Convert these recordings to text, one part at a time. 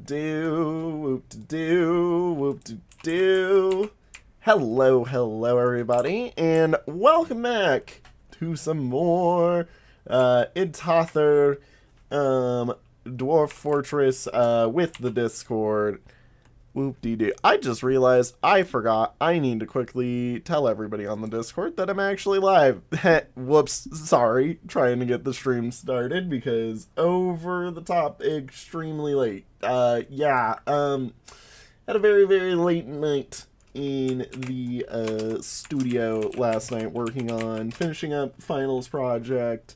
Whoop-de-doo, whoop-de-doo, whoop-de-doo. Hello, everybody, and welcome back to some more Idtathur, Dwarf Fortress, with the Discord. Whoop-de-doo. I just realized I forgot I need to quickly tell everybody on the Discord that I'm actually live. Whoops, sorry. Trying to get the stream started because over the top extremely late. Had a very late night in the studio last night working on finishing up finals project.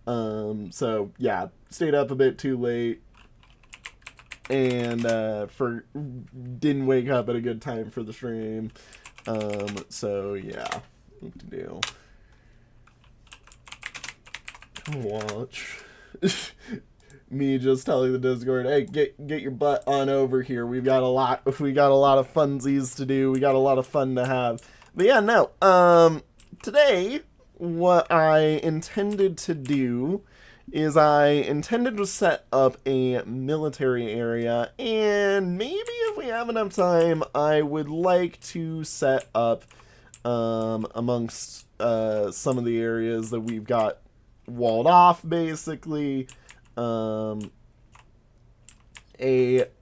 So yeah, stayed up a bit too late. And didn't wake up at a good time for the stream. So yeah, what to do? Come watch. Me just telling the Discord, hey, get your butt on over here. We got a lot of funsies to do. We got a lot of fun to have. But yeah, no. Today, what I intended to do is I intended to set up a military area, and maybe if we have enough time, I would like to set up, amongst some of the areas that we've got walled off, basically, a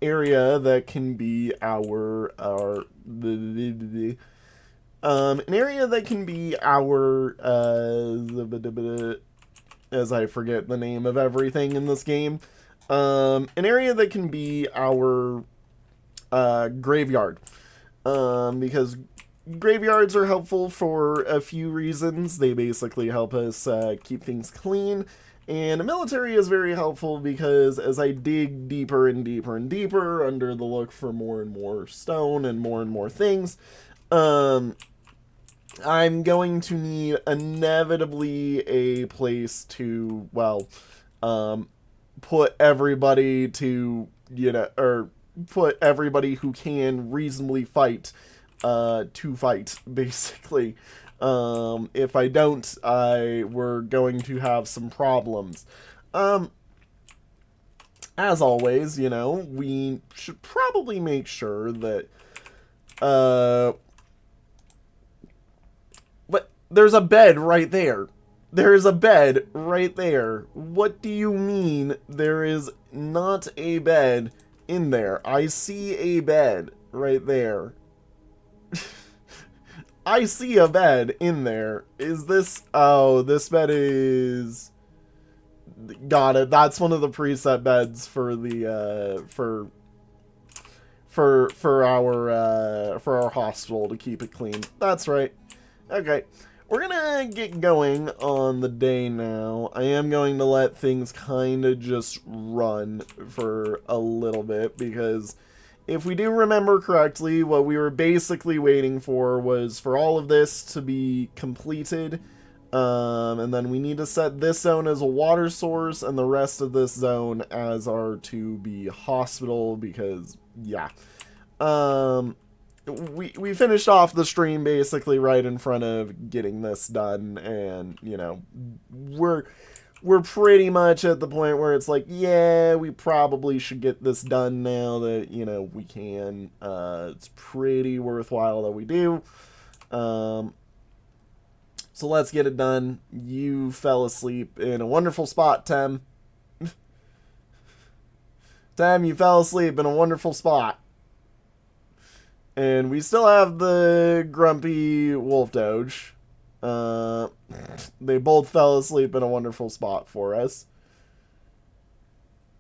area that can be an area that can be our, as I forget the name of everything in this game, an area that can be our graveyard, because graveyards are helpful for a few reasons. They basically help us keep things clean, and a military is very helpful because as I dig deeper and deeper and deeper under the look for more and more stone and more things, I'm going to need inevitably a place to, well, put everybody to, or put everybody who can reasonably fight, to fight, basically. If I don't, we're going to have some problems. As always, we should probably make sure that, there's a bed right there. There is a bed right there. What do you mean there is not a bed in there? I see a bed right there. I see a bed in there. Is this... Oh, this bed is... Got it. That's one of the preset beds for the, for our hospital to keep it clean. That's right. Okay. We're gonna get going on the day now. I am going to let things kind of just run for a little bit, because if we do remember correctly, what we were basically waiting for was for all of this to be completed, and then we need to set this zone as a water source and the rest of this zone as our to be hospital, because, yeah. We finished off the stream basically right in front of getting this done, and we're pretty much at the point where it's like, yeah, we probably should get this done now that we can. It's pretty worthwhile that we do. So let's get it done. You fell asleep in a wonderful spot, Tem. Tem, you fell asleep in a wonderful spot. And we still have the grumpy wolf doge. They both fell asleep in a wonderful spot for us.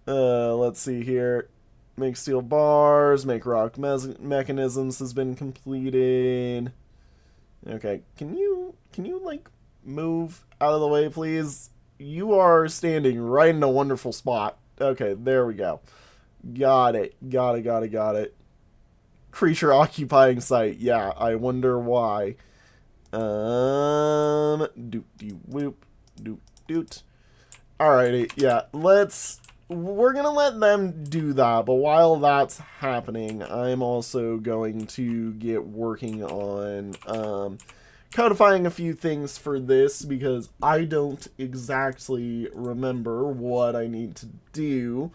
Let's see here. Make steel bars, make rock mechanisms has been completed. Okay, can you like move out of the way, please? You are standing right in a wonderful spot. Okay, there we go. Got it. Creature occupying site. Yeah, I wonder why. Doot. Alrighty, yeah, we're gonna let them do that, but while that's happening, I'm also going to get working on, codifying a few things for this, because I don't exactly remember what I need to do.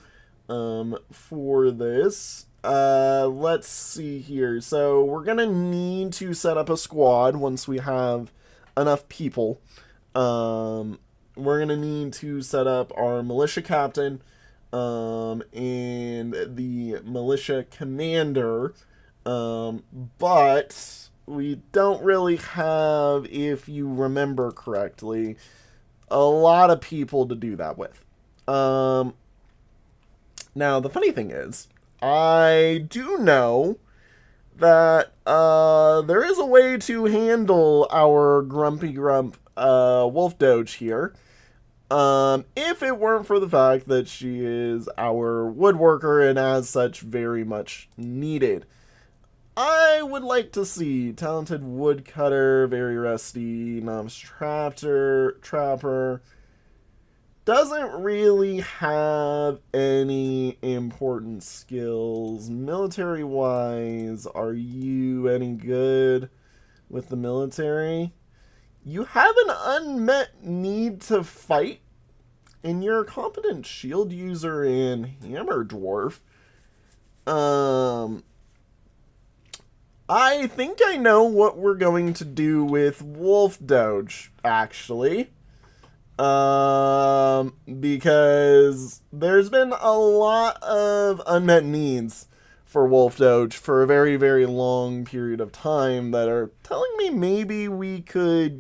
for this. Let's see here. So we're gonna need to set up a squad once we have enough people. We're gonna need to set up our militia captain, and the militia commander. But we don't really have, if you remember correctly, a lot of people to do that with. Now the funny thing is, I do know that there is a way to handle our Grumpy Grump Wolf Doge here. If it weren't for the fact that she is our woodworker and as such very much needed. I would like to see talented woodcutter, very rusty, novice trapper. Doesn't really have any important skills. Military-wise, are you any good with the military? You have an unmet need to fight, and you're a competent shield user in Hammer Dwarf. I think I know what we're going to do with Wolf Doge, actually. Because there's been a lot of unmet needs for Wolf Doge for a very, very long period of time that are telling me maybe we could,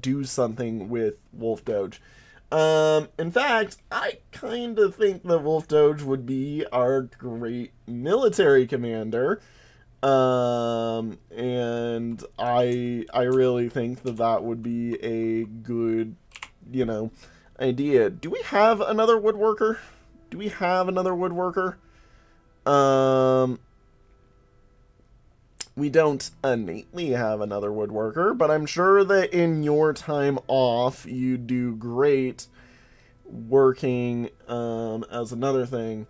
do something with Wolf Doge. In fact, I kind of think that Wolf Doge would be our great military commander. And I really think that would be a good, idea. Do we have another woodworker? We don't innately have another woodworker, but I'm sure that in your time off, you do great working, as another thing.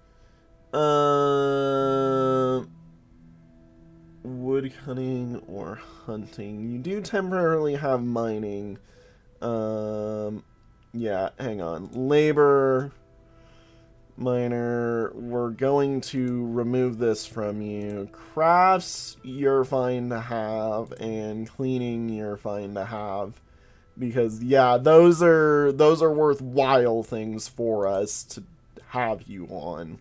Wood cutting or hunting. You do temporarily have mining. Yeah, hang on. Labor, miner, we're going to remove this from you. Crafts, you're fine to have, and cleaning, you're fine to have. Because, yeah, those are worthwhile things for us to have you on.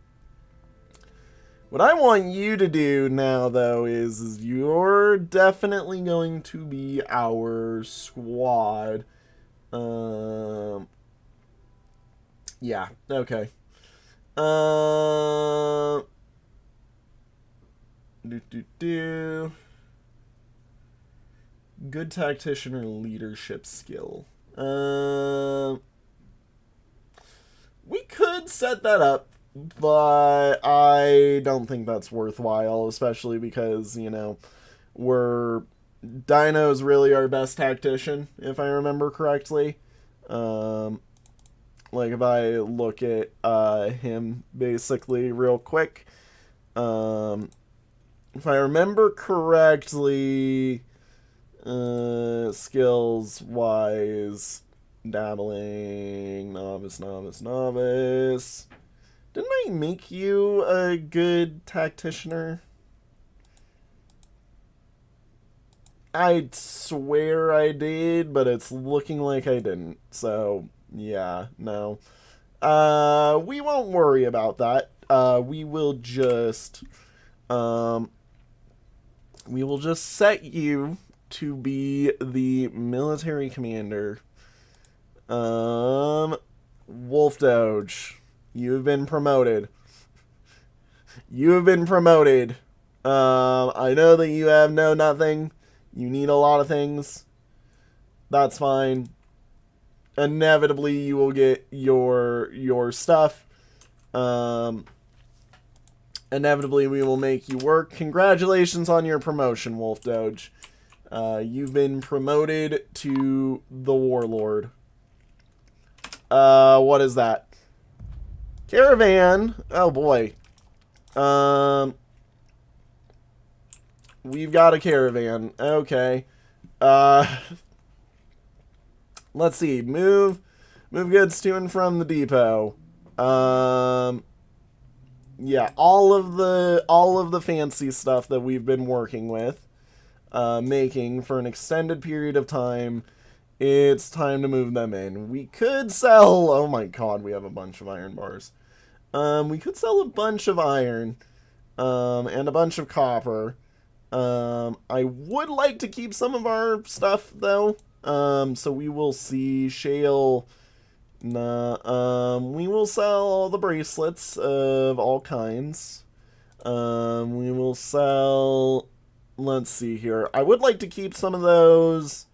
What I want you to do now, though, is you're definitely going to be our squad. Yeah, okay. Good tactician or leadership skill. We could set that up, but I don't think that's worthwhile, especially because, Dino's really our best tactician, if I remember correctly. Like, if I look at him, basically, real quick. If I remember correctly, skills-wise, dabbling, novice. Didn't I make you a good tacticianer? I swear I did, but it's looking like I didn't. So, yeah, no. We won't worry about that. We will just set you to be the military commander. Wolf Doge, you have been promoted. I know that you have nothing. You need a lot of things. That's fine. Inevitably, you will get your stuff. Inevitably, we will make you work. Congratulations on your promotion, Wolf Doge. You've been promoted to the Warlord. What is that? Caravan. Oh, boy. We've got a caravan. Okay. Let's see. Move goods to and from the depot. yeah, all of the fancy stuff that we've been working with, making for an extended period of time. It's time to move them in. We could sell. Oh my god, we have a bunch of iron bars. We could sell a bunch of iron, and a bunch of copper. I would like to keep some of our stuff though. So we will see shale. Nah. We will sell all the bracelets of all kinds. We will sell. Let's see here. I would like to keep some of those.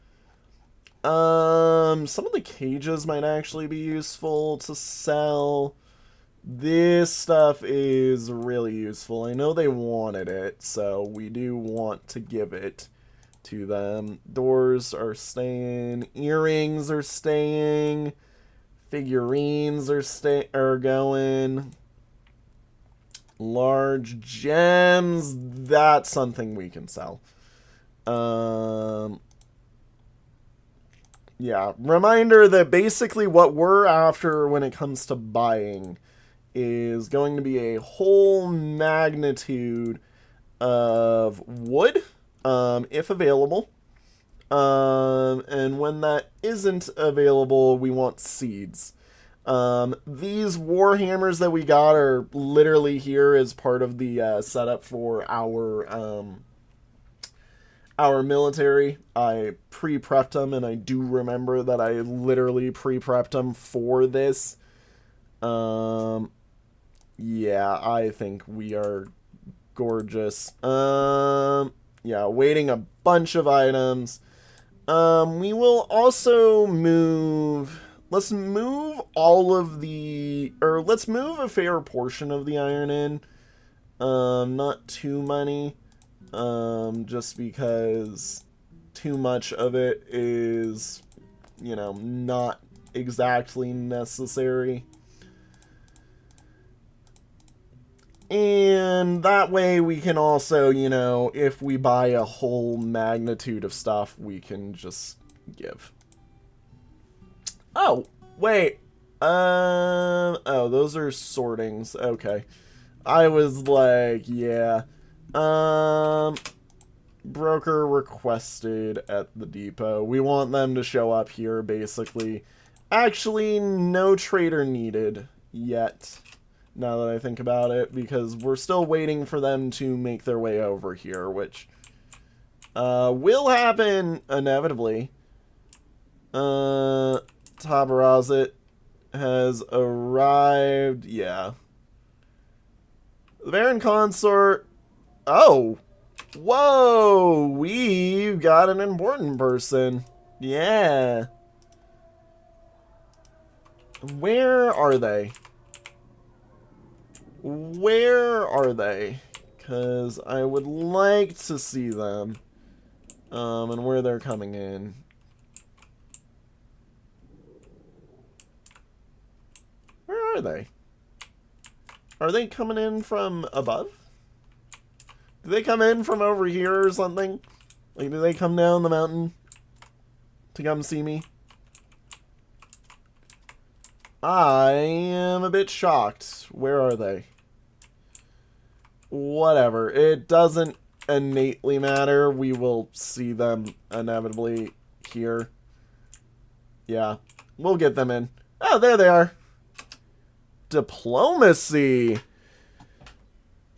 Some of the cages might actually be useful to sell. This stuff is really useful. I know they wanted it, so we do want to give it to them. Doors are staying. Earrings are staying. Figurines are going. Large gems. That's something we can sell. Yeah. Reminder that basically what we're after when it comes to buying is going to be a whole magnitude of wood, if available. And when that isn't available, we want seeds. These warhammers that we got are literally here as part of the setup for our military. I pre-prepped them, and I do remember that I literally pre-prepped them for this. Yeah, I think we are gorgeous. Yeah, waiting a bunch of items. We will also move. Let's move all of the, or let's move a fair portion of the iron in. Not too many. Just because too much of it is, not exactly necessary. And that way we can also, if we buy a whole magnitude of stuff, we can just give. Oh, wait. Oh, those are sortings. Okay. I was like, yeah. Broker requested at the depot. We want them to show up here, basically. Actually, no trader needed yet. Now that I think about it, because we're still waiting for them to make their way over here, which will happen inevitably. Tabarazit has arrived. Yeah. The Baron Consort. Oh! Whoa! We've got an important person. Yeah. Where are they? Where are they? Because I would like to see them. And where they're coming in. Where are they? Are they coming in from above? Do they come in from over here or something? Like, do they come down the mountain to come see me? I am a bit shocked. Where are they? Whatever. It doesn't innately matter. We will see them inevitably here. Yeah. We'll get them in. Oh, there they are. Diplomacy.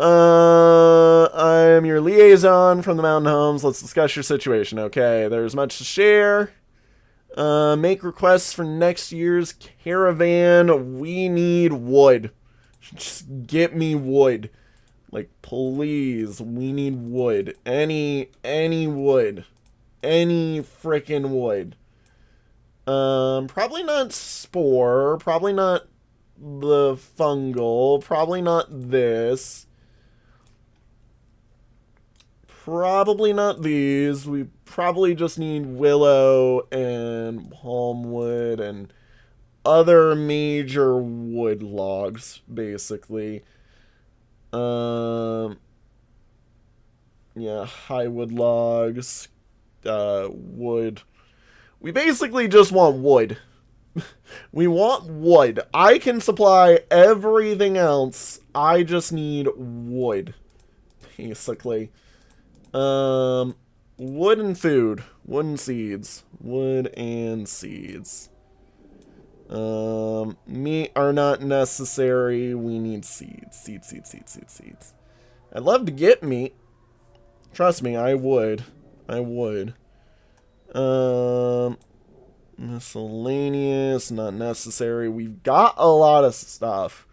I am your liaison from the Mountain Homes. Let's discuss your situation. Okay, there's much to share. Make requests for next year's caravan. We need wood. Just get me wood. Like, please, we need wood. Any wood. Any frickin' wood. Probably not spore. Probably not the fungal. Probably not this. Probably not these. We probably just need willow and palmwood and other major wood logs, basically. Yeah, high wood logs, wood. We basically just want wood. We want wood. I can supply everything else. I just need wood, basically. Wood and food. Wood and seeds. Wood and seeds. Meat are not necessary. We need seeds. Seeds. I'd love to get meat. Trust me, I would. Miscellaneous, not necessary. We've got a lot of stuff.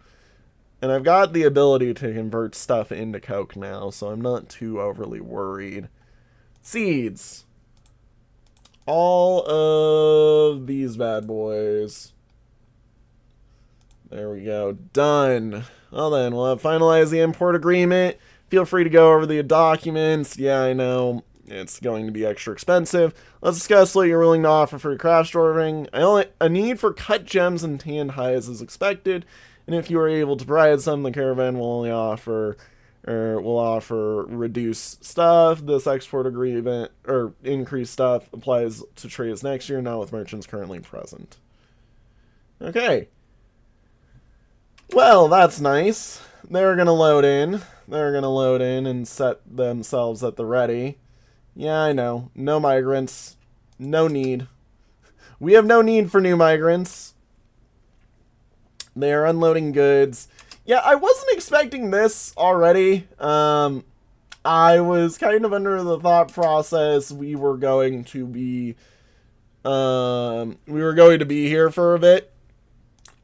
And I've got the ability to convert stuff into coke now, so I'm not too overly worried. Seeds. All of these bad boys. There we go. Done. Well then, we'll have finalized the import agreement. Feel free to go over the documents. Yeah, I know. It's going to be extra expensive. Let's discuss what you're willing to offer for your craft storing. A need for cut gems and tanned hides is expected, and if you are able to provide some, the caravan will only offer reduced stuff. This export agreement or increased stuff applies to trades next year, not with merchants currently present. Okay. Well, that's nice. They're gonna load in. And set themselves at the ready. Yeah, I know. No migrants. No need. We have no need for new migrants. They are unloading goods. Yeah, I wasn't expecting this already. I was kind of under the thought process we were going to be here for a bit.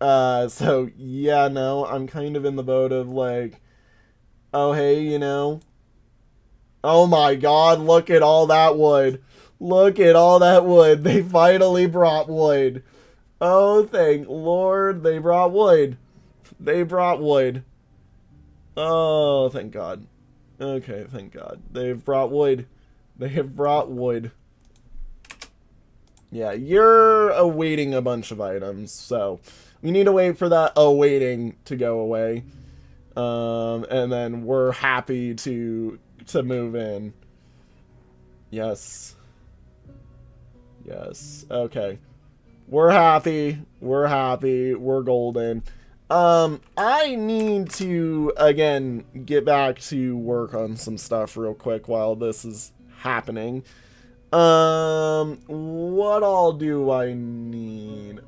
So yeah, no, I'm kind of in the boat of like, oh hey, you know, oh my god, look at all that wood. They finally brought wood. Oh, thank Lord, they brought wood. Oh, thank God. Okay, thank God. They've brought wood. Yeah, you're awaiting a bunch of items, so we need to wait for that awaiting to go away. And then we're happy to move in. Yes. Okay. We're happy. We're golden. I need to, again, get back to work on some stuff real quick while this is happening. What all do I need?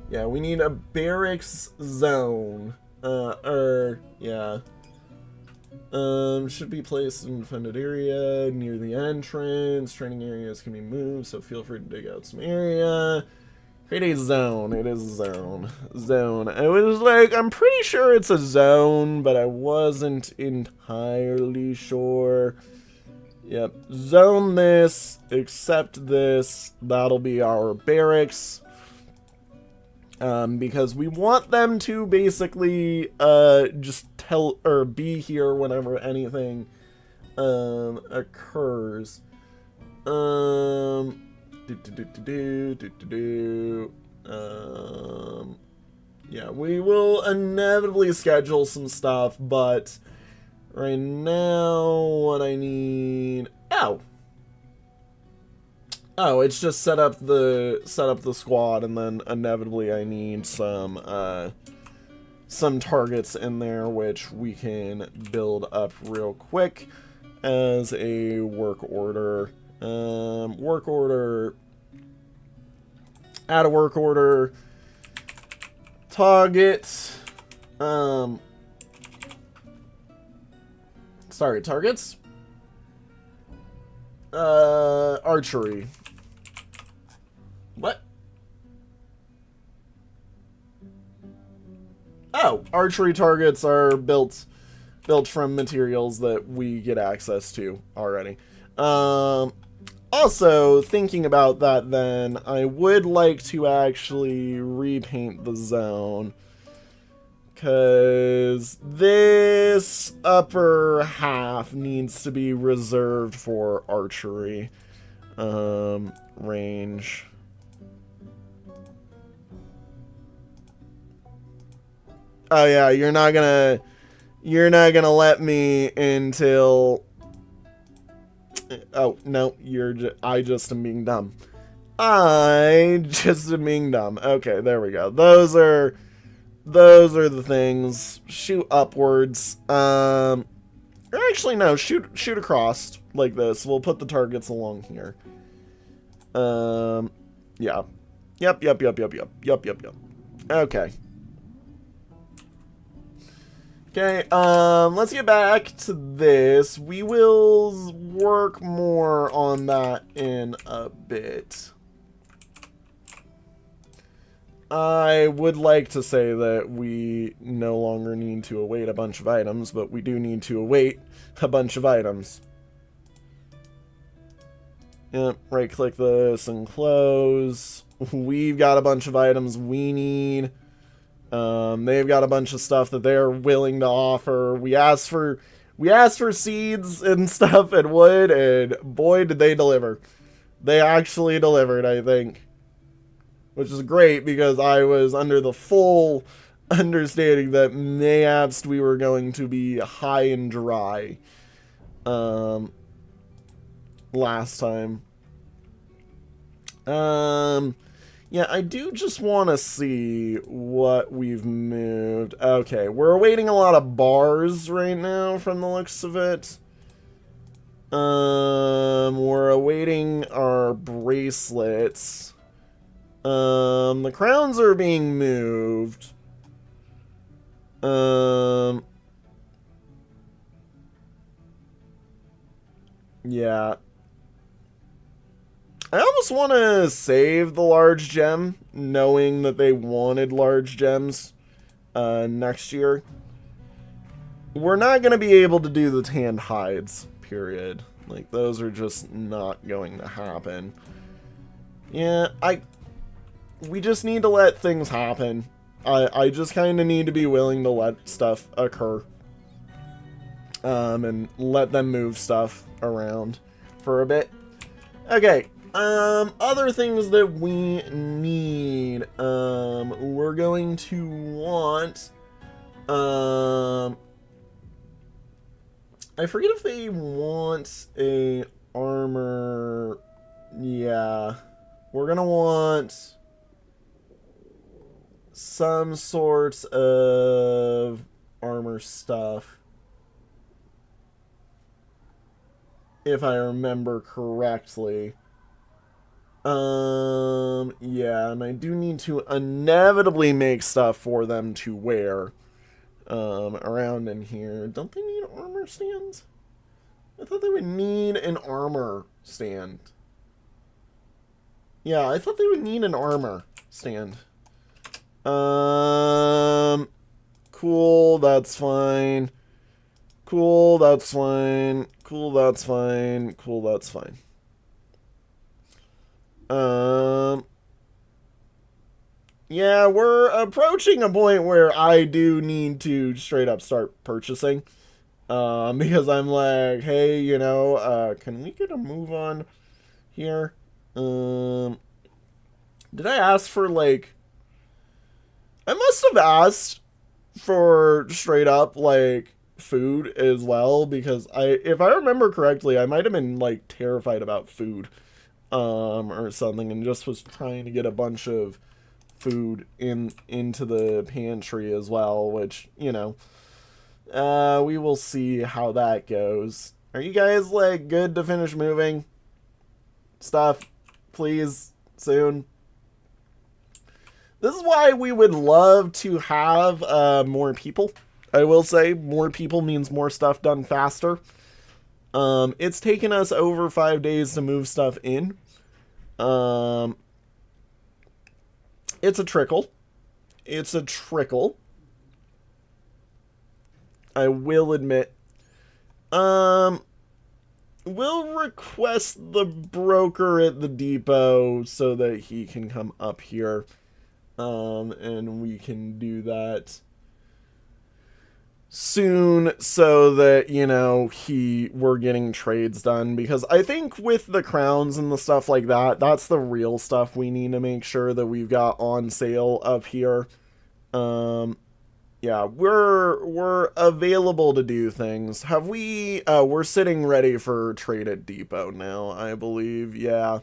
Yeah, we need a barracks zone. Yeah. Should be placed in a defended area near the entrance. Training areas can be moved, so feel free to dig out some area. Create a zone. It is a zone. I was like, I'm pretty sure it's a zone, but I wasn't entirely sure. Yep. Zone this, accept this. That'll be our barracks. Because we want them to basically just tell or be here whenever anything occurs. Yeah, we will inevitably schedule some stuff, but right now what I need, it's just set up the squad, and then inevitably I need some targets in there which we can build up real quick as a work order. Add a work order. Targets. Targets. Archery. What? Oh, archery targets are built from materials that we get access to already. Also, thinking about that then, I would like to actually repaint the zone. Because this upper half needs to be reserved for archery. Range. Oh yeah, you're not gonna let me until... Oh, no, I just am being dumb. I just am being dumb. Okay, there we go. Those are the things. Shoot upwards. Or actually no, shoot across like this. We'll put the targets along here. Yeah. Yep. Okay. Okay, let's get back to this. We will work more on that in a bit. I would like to say that we no longer need to await a bunch of items, but we do need to await a bunch of items. Yep, right-click this and close. We've got a bunch of items we need. They've got a bunch of stuff that they're willing to offer. We asked for seeds and stuff and wood, and boy, did they deliver. They actually delivered, I think. Which is great, because I was under the full understanding that mayhaps we were going to be high and dry last time. Yeah, I do just want to see what we've moved. Okay, we're awaiting a lot of bars right now from the looks of it. We're awaiting our bracelets. The crowns are being moved. Yeah. I almost want to save the large gem, knowing that they wanted large gems next year. We're not going to be able to do the tanned hides, period. Like, those are just not going to happen. Yeah, we just need to let things happen. I just kind of need to be willing to let stuff occur. And let them move stuff around for a bit. Okay. Other things that we need, we're going to want, I forget if they want a armor, yeah, we're gonna want some sort of armor stuff, if I remember correctly. Yeah, and I do need to inevitably make stuff for them to wear, around in here. Don't they need armor stands? I thought they would need an armor stand. Yeah, I thought they would need an armor stand. Cool, that's fine. Cool, that's fine. Cool, that's fine. Cool, that's fine. Yeah, we're approaching a point where I do need to straight up start purchasing. Because I'm like, hey, you know, can we get a move on here? Did I ask for, like, I must have asked for straight up, like, food as well, because if I remember correctly, I might have been, like, terrified about food. Or something, and just was trying to get a bunch of food into the pantry as well, which, you know, we will see how that goes. Are you guys, like, good to finish moving stuff, please, soon? This is why we would love to have more people. I will say more people means more stuff done faster. It's taken us over 5 days to move stuff in. It's a trickle. It's a trickle. I will admit. We'll request the broker at the depot so that he can come up here. And we can do that soon so that, you know, we're getting trades done, because I think with the crowns and the stuff like that, that's the real stuff we need to make sure that we've got on sale up here. Yeah, we're available to do things. Have we, we're sitting ready for trade at depot now, I believe, yeah.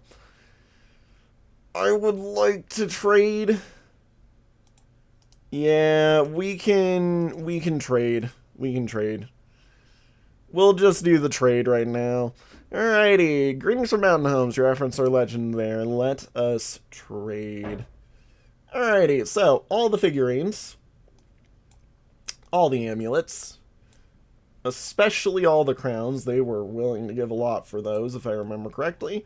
I would like to trade. Yeah, we can trade. We can trade. We'll just do the trade right now. Alrighty, greetings from Mountain Homes. You reference our legend there. Let us trade. Alrighty, so all the figurines, all the amulets, especially all the crowns. They were willing to give a lot for those, if I remember correctly.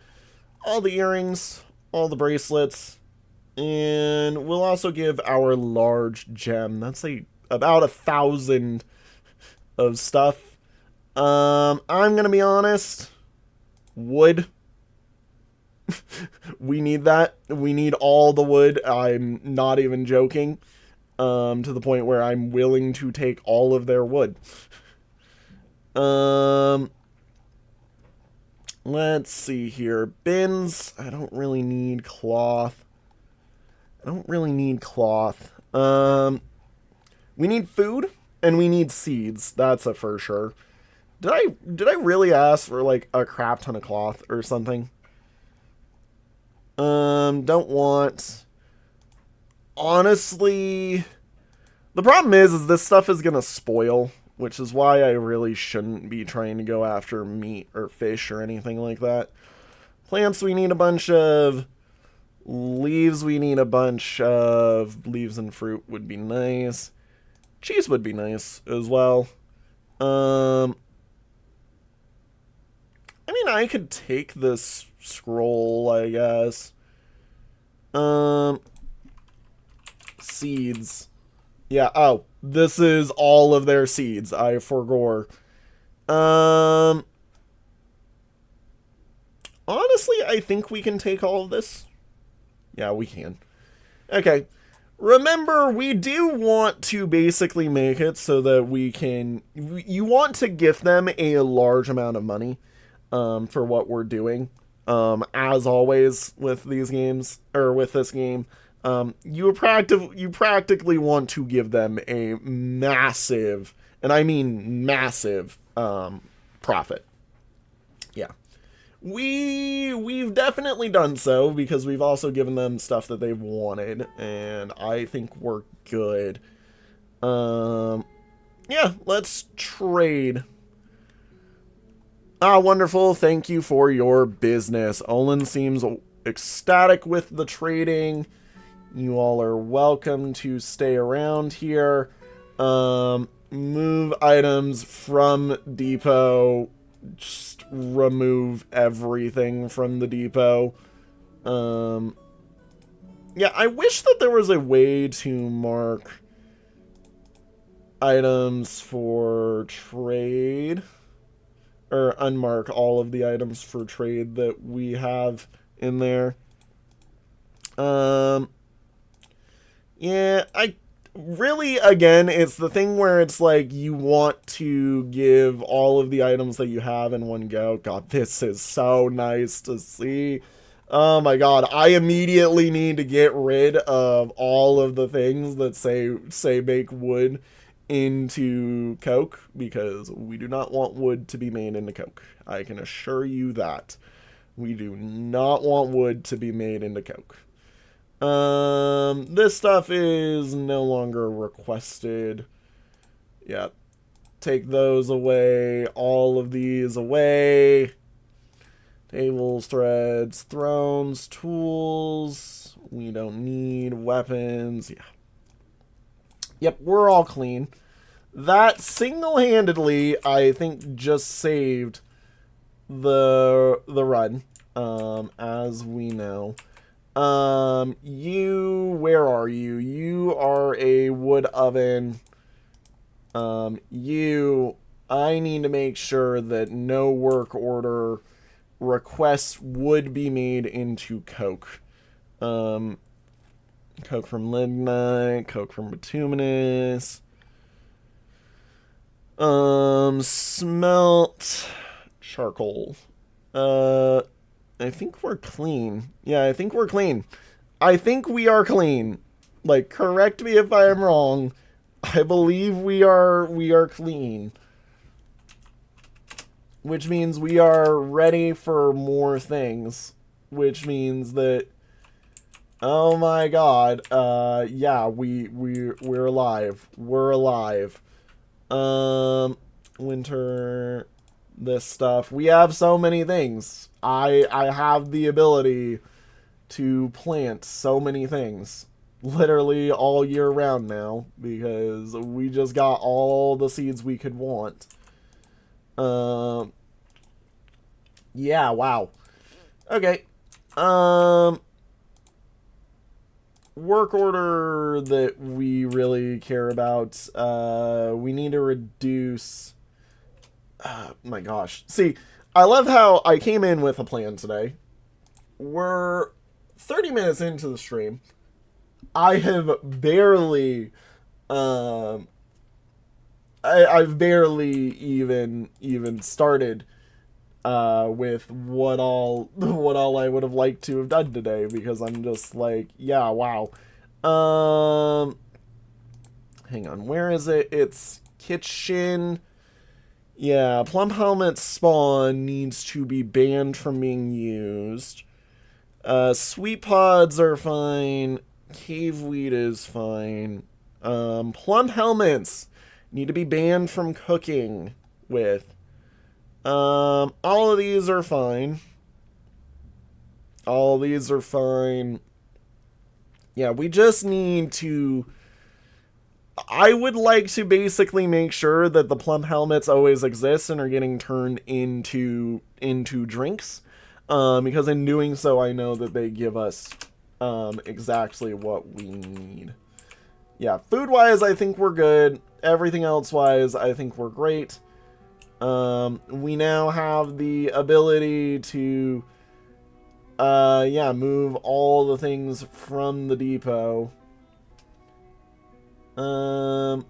All the earrings, all the bracelets, and we'll also give our large gem. That's about 1,000 of stuff. I'm gonna be honest. Wood. We need that. We need all the wood. I'm not even joking. To the point where I'm willing to take all of their wood. Let's see here. Bins. I don't really need cloth. We need food and we need seeds. That's a for sure. Did I really ask for like a crap ton of cloth or something? Don't want. Honestly, the problem is this stuff is gonna spoil, which is why I really shouldn't be trying to go after meat or fish or anything like that. Plants, we need a bunch of. Leaves, we need a bunch of. Leaves and fruit would be nice. Cheese would be nice as well. I mean, I could take this scroll, I guess. Seeds. Yeah, oh, this is all of their seeds. I forgot. Honestly, I think we can take all of this. Yeah, we can. Okay. Remember, we do want to basically make it so that we can. You want to gift them a large amount of money for what we're doing. As always with these games, or with this game, you practically want to give them a massive, and I mean massive, profit. Yeah. We've definitely done so because we've also given them stuff that they've wanted, and I think we're good. Yeah, let's trade. Ah, wonderful. Thank you for your business. Olin seems ecstatic with the trading. You all are welcome to stay around here. Move items from depot. Just remove everything from the depot. Yeah, I wish that there was a way to mark items for trade. Or unmark all of the items for trade that we have in there. Yeah, I really, again, it's the thing where it's like you want to give all of the items that you have in one go. God, this is so nice to see. Oh my god, I immediately need to get rid of all of the things that say make wood into coke, because we do not want wood to be made into coke. I can assure you that. We do not want wood to be made into coke. This stuff is no longer requested. Yeah. Take those away. All of these away. Tables, threads, thrones, tools. We don't need weapons. Yeah. Yep, we're all clean. That single-handedly, I think, just saved the run, as we know. Where are you? You are a wood oven. I need to make sure that no work order requests would be made into coke. Coke from lignite, coke from bituminous. Smelt, charcoal. I think we're clean. Yeah, I think we're clean. I think we are clean. Like, correct me if I am wrong. I believe we are clean. Which means we are ready for more things. Which means that Oh my god. Yeah, we're alive. We're alive. Winter, this stuff. We have so many things. I have the ability to plant so many things. Literally all year round now, because we just got all the seeds we could want. Yeah, wow. Okay. Work order that we really care about. We need to reduce. My gosh. See, I love how I came in with a plan today. We're 30 minutes into the stream. I have barely, um, I've barely even started with what all I would have liked to have done today, because I'm just like, yeah, wow. Hang on, where is it? It's kitchen. Yeah, plum helmet spawn needs to be banned from being used. Sweet pods are fine. Cave wheat is fine. Plum helmets need to be banned from cooking with. All of these are fine. All of these are fine. Yeah, we just need to... I would like to basically make sure that the plum helmets always exist and are getting turned into drinks. Because in doing so, I know that they give us exactly what we need. Yeah, food-wise, I think we're good. Everything else-wise, I think we're great. We now have the ability to, yeah, move all the things from the depot. Oh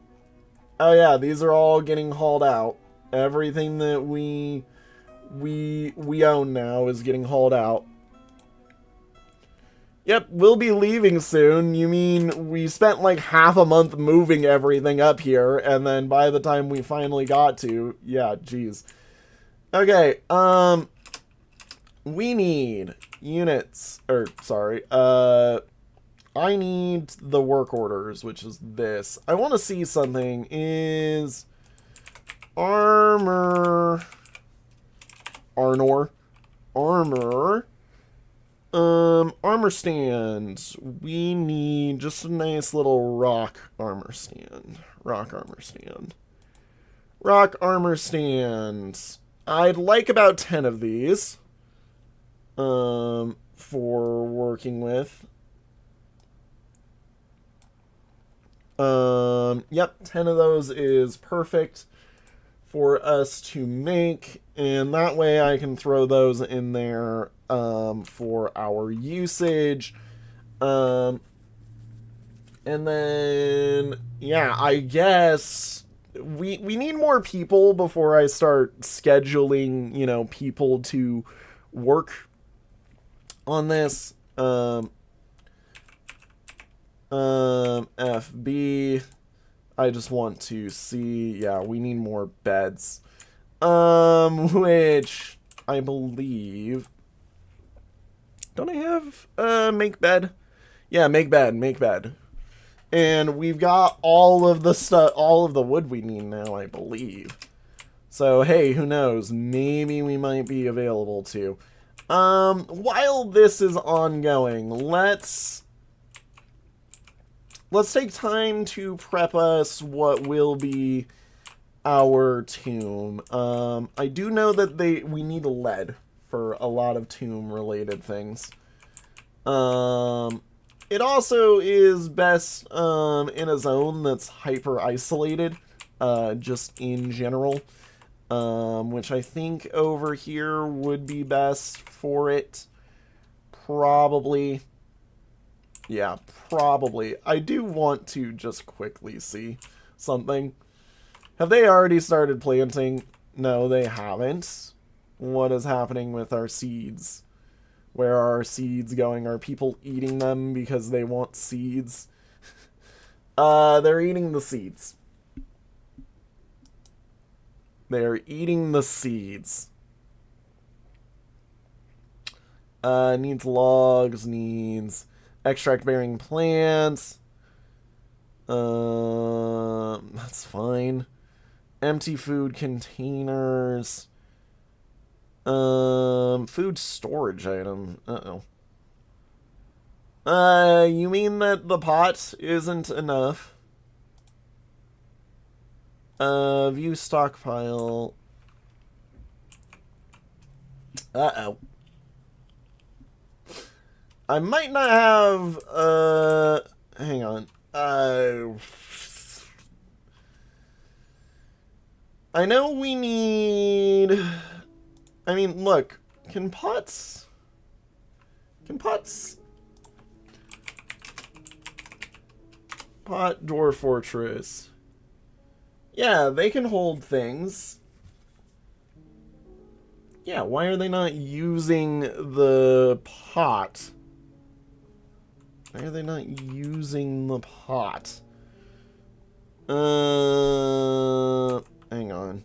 yeah, these are all getting hauled out. Everything that we own now is getting hauled out. Yep, we'll be leaving soon. You mean we spent like half a month moving everything up here, and then by the time we finally got to, yeah, geez. Okay, we need units, or sorry, I need the work orders, which is this. I want to see something. Is armor, armor, armor stand. We need just a nice little rock armor stand. Rock armor stand. Rock armor stands. I'd like about 10 of these. For working with. Yep, 10 of those is perfect for us to make, and that way I can throw those in there for our usage. And then, yeah, I guess we need more people before I start scheduling, you know, people to work on this. FB, I just want to see, yeah, we need more beds. Which I believe, don't I have, make bed? Yeah, make bed. And we've got all of the stuff, all of the wood we need now, I believe. So, hey, who knows? Maybe we might be available to. While this is ongoing, let's take time to prep us what will be our tomb. I do know that we need lead for a lot of tomb-related things. It also is best in a zone that's hyper-isolated, just in general. Which I think over here would be best for it. Probably. Yeah, probably. I do want to just quickly see something. Have they already started planting? No, they haven't. What is happening with our seeds? Where are our seeds going? Are people eating them because they want seeds? They're eating the seeds. They're eating the seeds. Needs logs, needs... Extract bearing plants. That's fine. Empty food containers. Food storage item. You mean that the pot isn't enough? View stockpile. Uh-oh. I might not have, hang on. I know we need... I mean, look. Can pots... Pot Dwarf Fortress. Yeah, they can hold things. Yeah, why are they not using the pot? Why are they not using the pot? Hang on.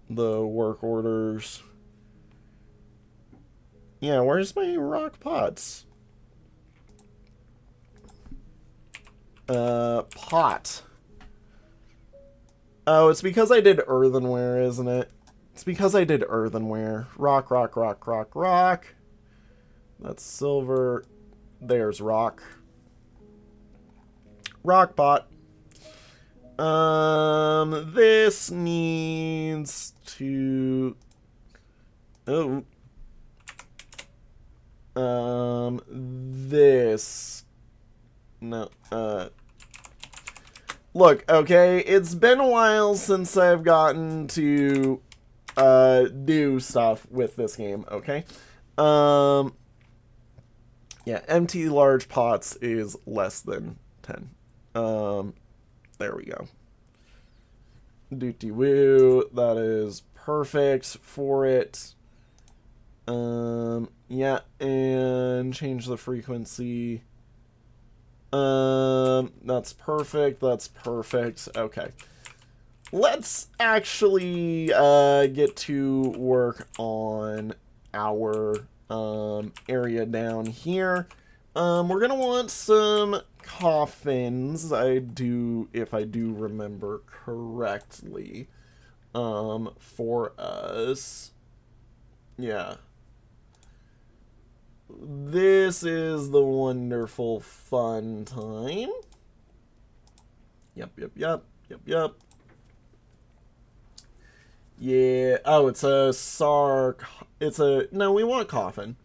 The work orders. Yeah, where's my rock pots? Pot. Oh, it's because I did earthenware, isn't it? It's because I did earthenware. Rock, rock, rock, rock, rock. That's silver. There's rock. Rock pot. This needs to... Oh. This... No, Look, okay, it's been a while since I've gotten to, do stuff with this game, okay? Yeah, empty large pots is less than 10. There we go. Dooty-woo, that is perfect for it. Yeah, and change the frequency. That's perfect, that's perfect. Okay. Let's actually, get to work on our, area down here. We're gonna want some coffins, if I do remember correctly, for us. Yeah. This is the wonderful fun time. Yep. Yeah. Oh, it's a no, we want a coffin.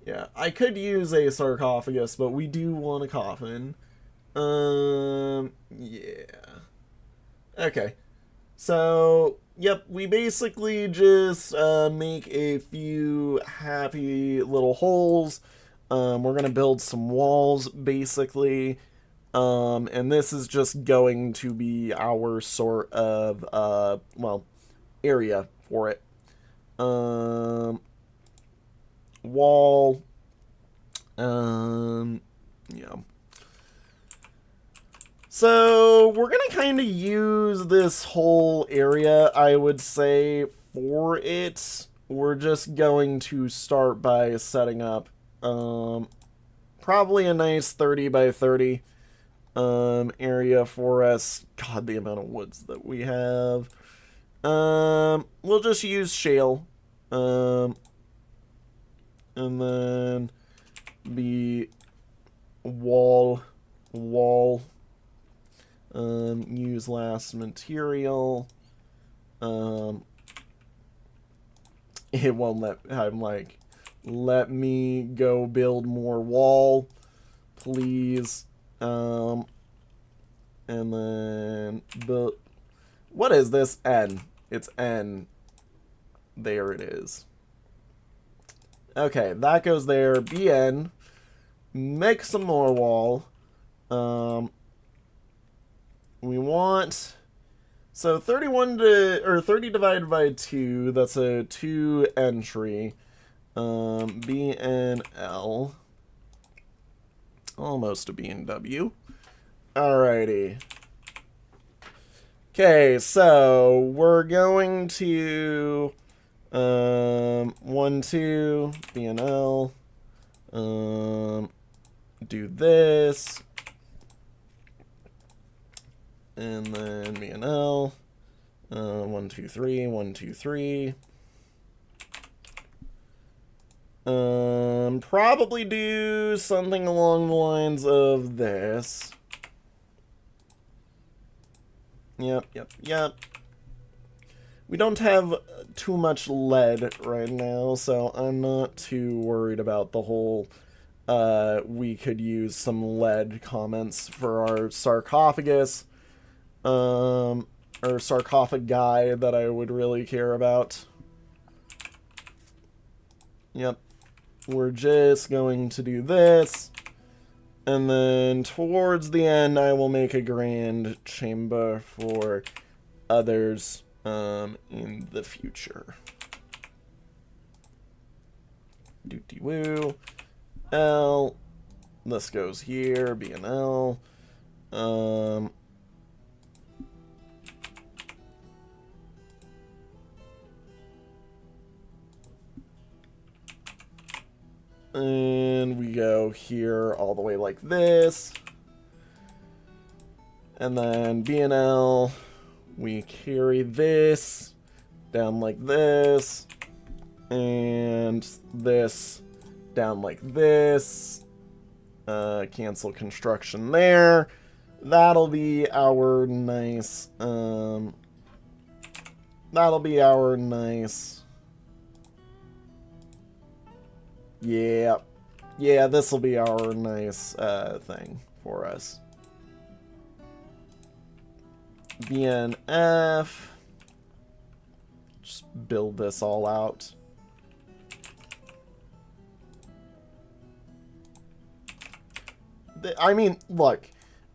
Yeah, I could use a sarcophagus, but we do want a coffin. Yeah. Okay. So, yep, we basically just make a few happy little holes. We're going to build some walls, basically. And this is just going to be our sort of, well, area for it. Wall. Yeah. So, we're going to kind of use this whole area, I would say, for it. We're just going to start by setting up, probably a nice 30 by 30, area for us. God, the amount of woods that we have. We'll just use shale. And then be wall. Use last material. It won't let me go build more wall, please. And then what is this? N. It's N. There it is. Okay, that goes there. BN. Make some more wall. We want, so 30 divided by 2, that's a 2 entry. BNL. Almost a BNW. Alrighty. Okay, so we're going to 1, 2, BNL. Do this. And then BNL. 1, 2, 3, 1, 2, 3. Probably do something along the lines of this. Yep. We don't have too much lead right now, so I'm not too worried about the whole we could use some lead comments for our sarcophagus. Or sarcophagi that I would really care about. Yep. We're just going to do this. And then towards the end, I will make a grand chamber for others in the future. Dooty woo. L. This goes here. B and L. And we go here all the way like this. And then B&L, we carry this down like this. And this down like this. Cancel construction there. That'll be our nice, Yeah, this will be our nice thing for us. BNF. Just build this all out. I mean, look.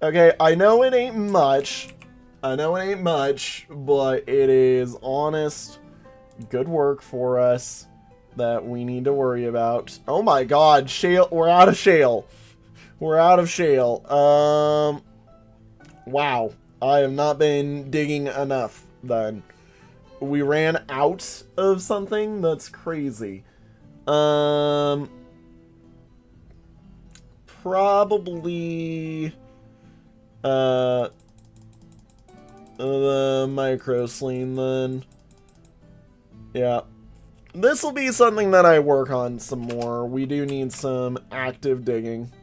Okay, I know it ain't much. But it is honest, good work for us that we need to worry about. Oh my god, shale. We're out of shale. Wow. I have not been digging enough then. We ran out of something? That's crazy. Probably the microslean then. Yeah. This will be something that I work on some more. We do need some active digging.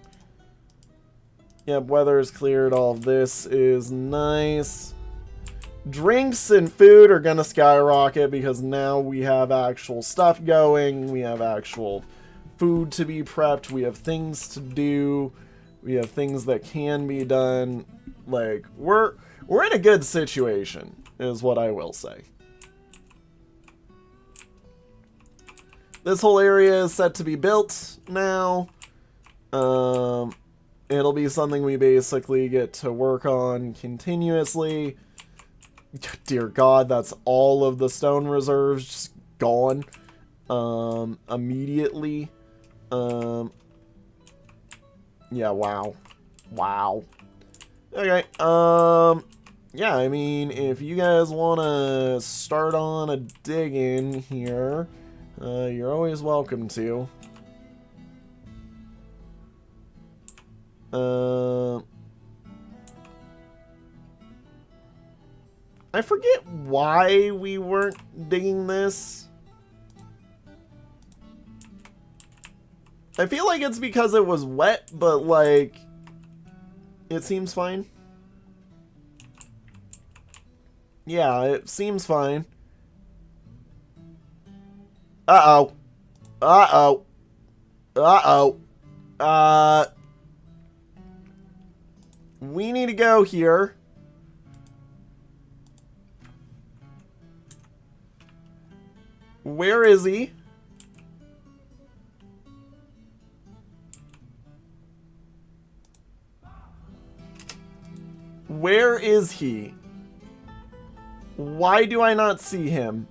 Yep, weather is cleared. All of this is nice. Drinks and food are going to skyrocket because now we have actual stuff going. We have actual food to be prepped. We have things to do. We have things that can be done. Like, we're in a good situation, is what I will say. This whole area is set to be built now. It'll be something we basically get to work on continuously. Dear God, that's all of the stone reserves just gone immediately. Yeah, wow. Okay, yeah, I mean, if you guys want to start on a dig-in here, you're always welcome to. I forget why we weren't digging this. I feel like it's because it was wet, but like, it seems fine. Yeah, it seems fine. Uh-oh. We need to go here. Where is he? Where is he? Why do I not see him?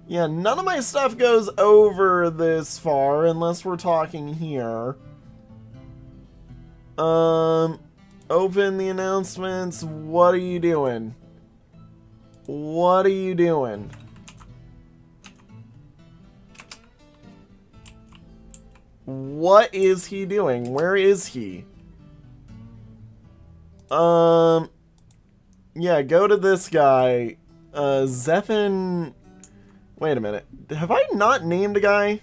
Yeah, none of my stuff goes over this far unless we're talking here. Open the announcements. What are you doing? What are you doing? What is he doing? Where is he? Yeah, go to this guy. Zephin... Wait a minute. Have I not named a guy?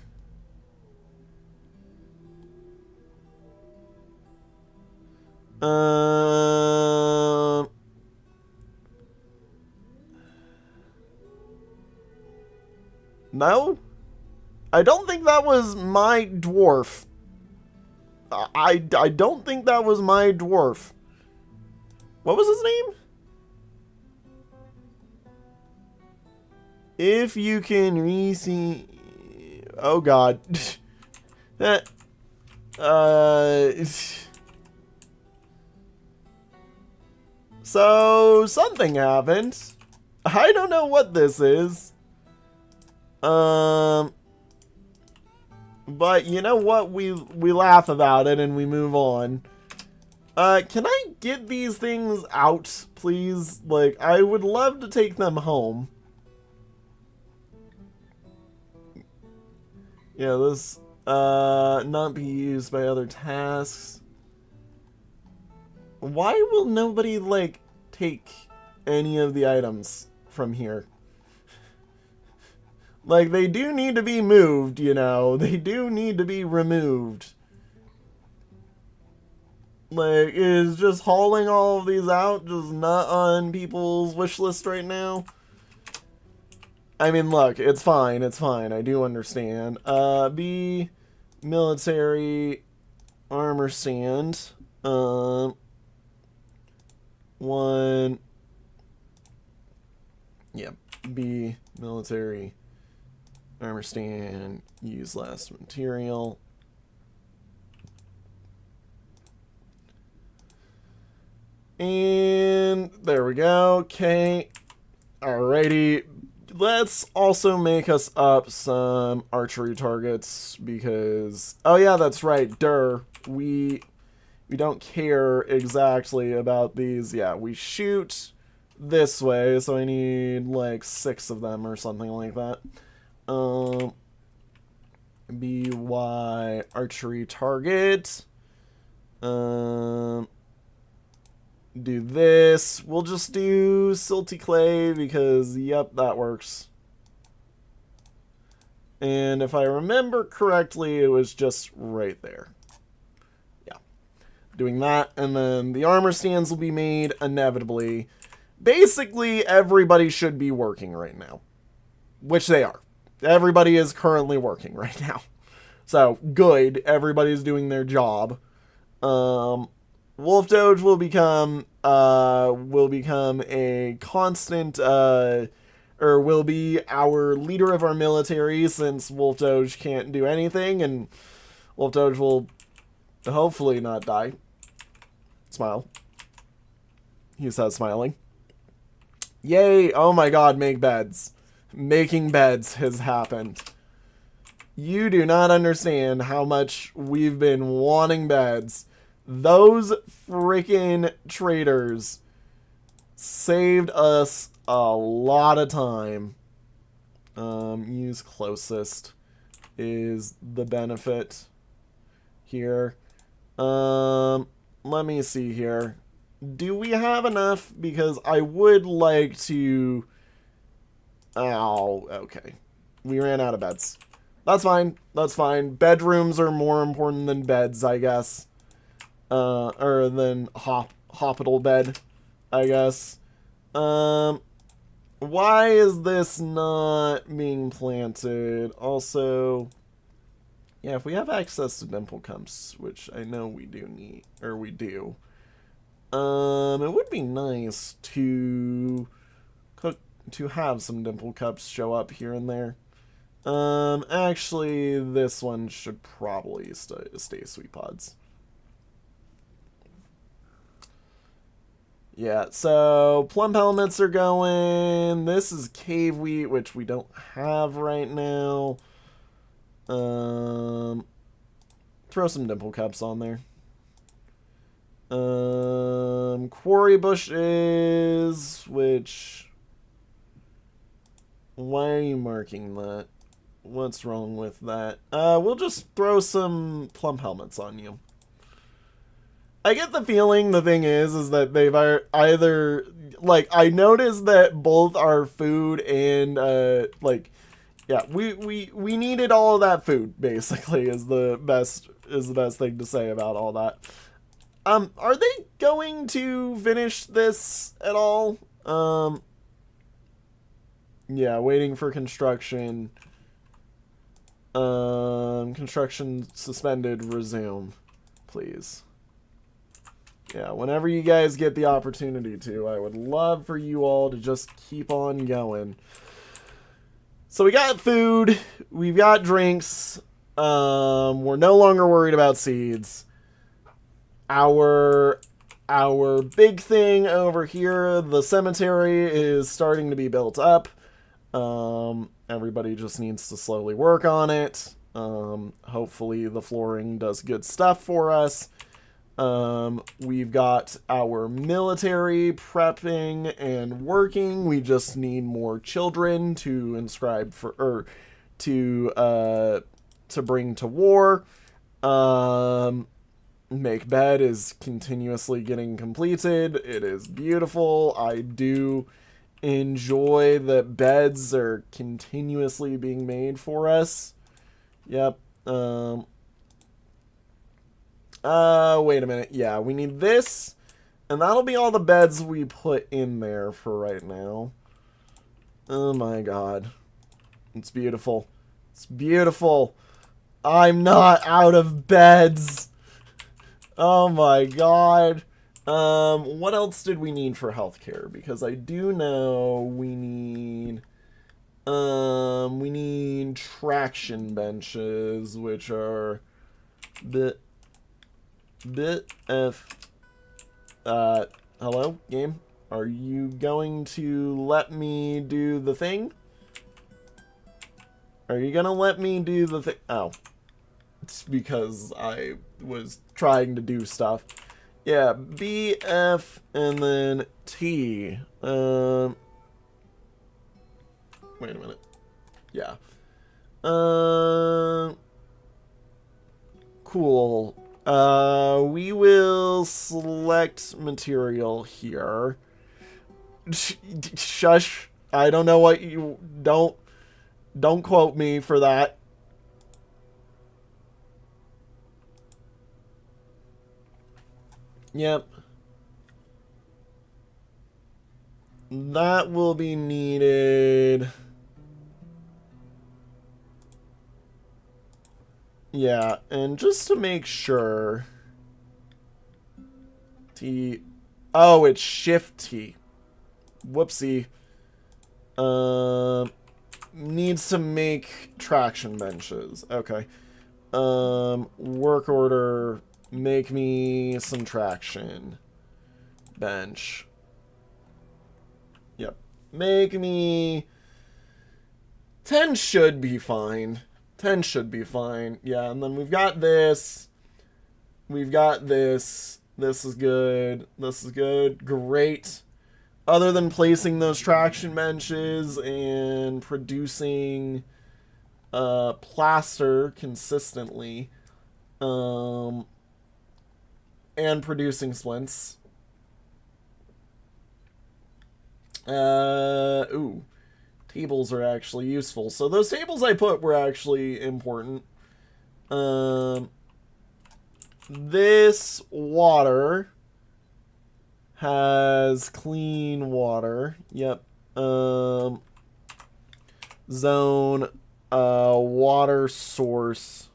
No? I don't think that was my dwarf. I don't think that was my dwarf. What was his name? If you can re-see... Oh god. That... So, something happened. I don't know what this is. But you know what? We laugh about it and we move on. Can I get these things out, please? Like, I would love to take them home. Yeah, this, not be used by other tasks. Why will nobody, like, take any of the items from here? Like, they do need to be moved, you know. They do need to be removed. Like, is just hauling all of these out just not on people's wish list right now? I mean, look, it's fine, it's fine. I do understand. B, military, armor stand. One. Yeah, B, military, armor stand, use less material. And there we go. Okay. Alrighty. Let's also make us up some archery targets because... Oh yeah, that's right. We don't care exactly about these. Yeah, we shoot this way, so I need like 6 of them or something like that. BY archery target. Do this. We'll just do silty clay because, yep, that works. And if I remember correctly, it was just right there. Yeah. Doing that, and then the armor stands will be made inevitably. Basically, everybody should be working right now. Which they are. Everybody is currently working right now. So, good. Everybody's doing their job. Wolf Doge will become a constant, or will be our leader of our military since Wolf Doge can't do anything, and Wolf Doge will hopefully not die. Smile. He says smiling. Yay! Oh my god, make beds. Making beds has happened. You do not understand how much we've been wanting beds. Those freaking traders saved us a lot of time. Use closest is the benefit here. Let me see here. Do we have enough? Because I would like to... Oh, okay. We ran out of beds. That's fine. That's fine. Bedrooms are more important than beds, I guess. Or than hospital bed, I guess. Why is this not being planted? Also, yeah, if we have access to dimple cups, which I know we do need, or we do, it would be nice to have some dimple cups show up here and there. Actually, this one should probably stay sweet pods. Yeah, so plum helmets are going. This is cave wheat, which we don't have right now. Throw some dimple cups on there. Quarry bushes, which Why are you marking that? What's wrong with that? We'll just throw some plum helmets on you. I get the feeling the thing is that they've either, like, I noticed that both our food and, like, yeah, we needed all of that food, basically, is the best thing to say about all that. Are they going to finish this at all? Yeah, waiting for construction. Construction suspended, resume, please. Yeah, whenever you guys get the opportunity to, I would love for you all to just keep on going. So we got food, we've got drinks, we're no longer worried about seeds. Our big thing over here, the cemetery, is starting to be built up. Everybody just needs to slowly work on it. Hopefully the flooring does good stuff for us. We've got our military prepping and working. We just need more children to inscribe for, or to bring to war. Make bed is continuously getting completed. It is beautiful. I do enjoy that beds are continuously being made for us. Yep. Wait a minute. Yeah, we need this, and that'll be all the beds we put in there for right now. Oh my god. It's beautiful. It's beautiful. I'm not out of beds. Oh my god. What else did we need for healthcare? Because I do know we need traction benches, which are hello, game? Are you going to let me do the thing? Are you gonna let me do the thing? Oh. It's because I was trying to do stuff. Yeah, B, F, and then T. Wait a minute. Yeah. Cool. We will select material here. Shush. I don't know what you... Don't quote me for that. Yep. That will be needed. Yeah, and just to make sure... T... Oh, it's Shift T. Whoopsie. Needs to make traction benches. Okay. Work order... Make me some traction bench. Yep. Make me... 10 should be fine. 10 should be fine. Yeah, and then we've got this. We've got this. This is good. This is good. Great. Other than placing those traction benches and producing plaster consistently. And producing splints. Ooh. Tables are actually useful. So those tables I put were actually important. This water has clean water. Yep. Zone, water source.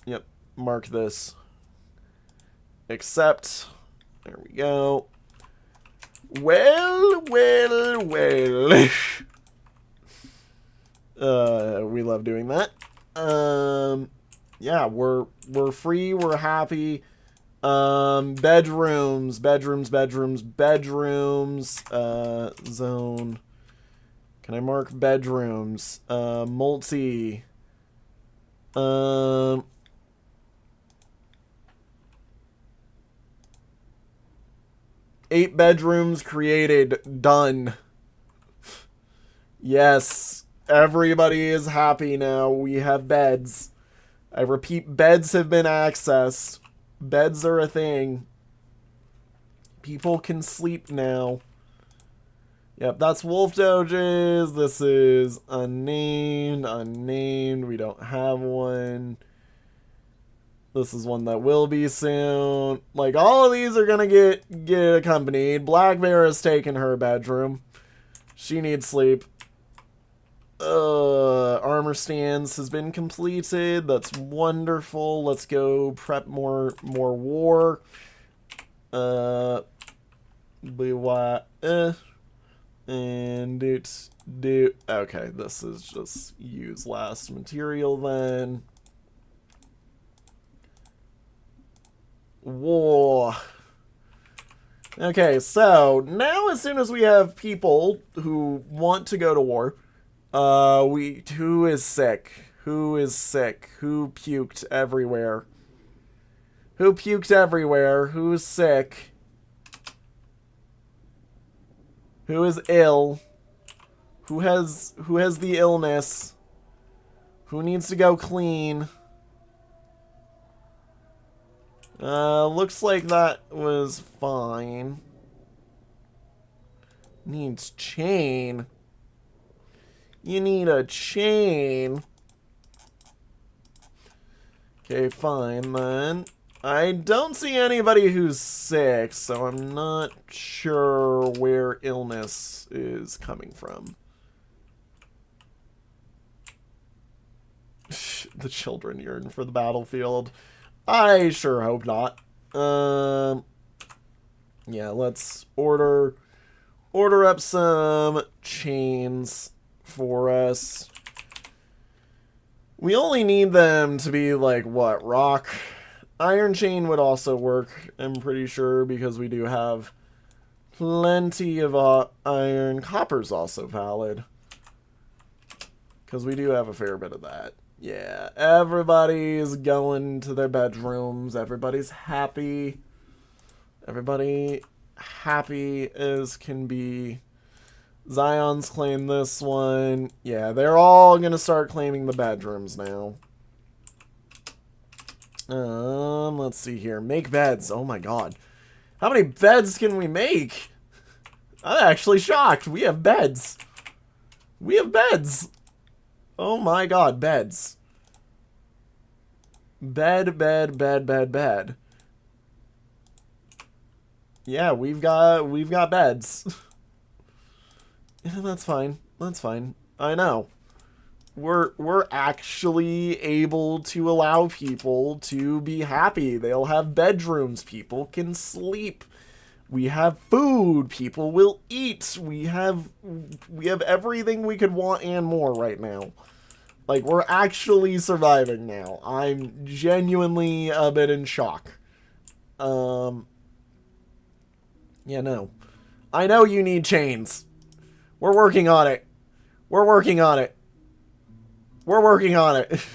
Yep, mark this. Accept. There we go. Well. We love doing that. Yeah, we're free, we're happy. Bedrooms. Zone. Can I mark bedrooms? Multi. 8 bedrooms created. Done. Yes. Everybody is happy now. We have beds. I repeat, beds have been accessed. Beds are a thing. People can sleep now. Yep, that's Wolf Doges. This is unnamed. Unnamed. We don't have one. This is one that will be soon. Like, all of these are gonna get accompanied. Black Bear has taken her bedroom. She needs sleep. Armor stands has been completed. That's wonderful. Let's go prep more war. And it's do. Okay, this is just use last material then. War. Okay, so now as soon as we have people who want to go to war, who is sick? Who is sick? Who puked everywhere? Who puked everywhere? Who's sick? Who is ill? Who has the illness? Who needs to go clean? Looks like that was fine. Needs chain. You need a chain. Okay, fine then. I don't see anybody who's sick, so I'm not sure where illness is coming from. The children yearn for the battlefield. I sure hope not. Yeah, let's order up some chains for us. We only need them to be like, what, rock? Iron chain would also work, I'm pretty sure, because we do have plenty of iron. Copper's also valid, because we do have a fair bit of that. Yeah, everybody's going to their bedrooms. Everybody's happy. Everybody happy as can be. Zion's claimed this one. Yeah, they're all going to start claiming the bedrooms now. Let's see here. Make beds. Oh my god. How many beds can we make? I'm actually shocked. We have beds. We have beds. Oh my god, beds. Bed. Yeah, we've got beds. Yeah, that's fine. That's fine. I know. We're actually able to allow people to be happy. They'll have bedrooms. People can sleep. We have food. People will eat. We have everything we could want and more right now. Like, we're actually surviving now. I'm genuinely a bit in shock. Yeah, no. I know you need chains. We're working on it. We're working on it. We're working on it.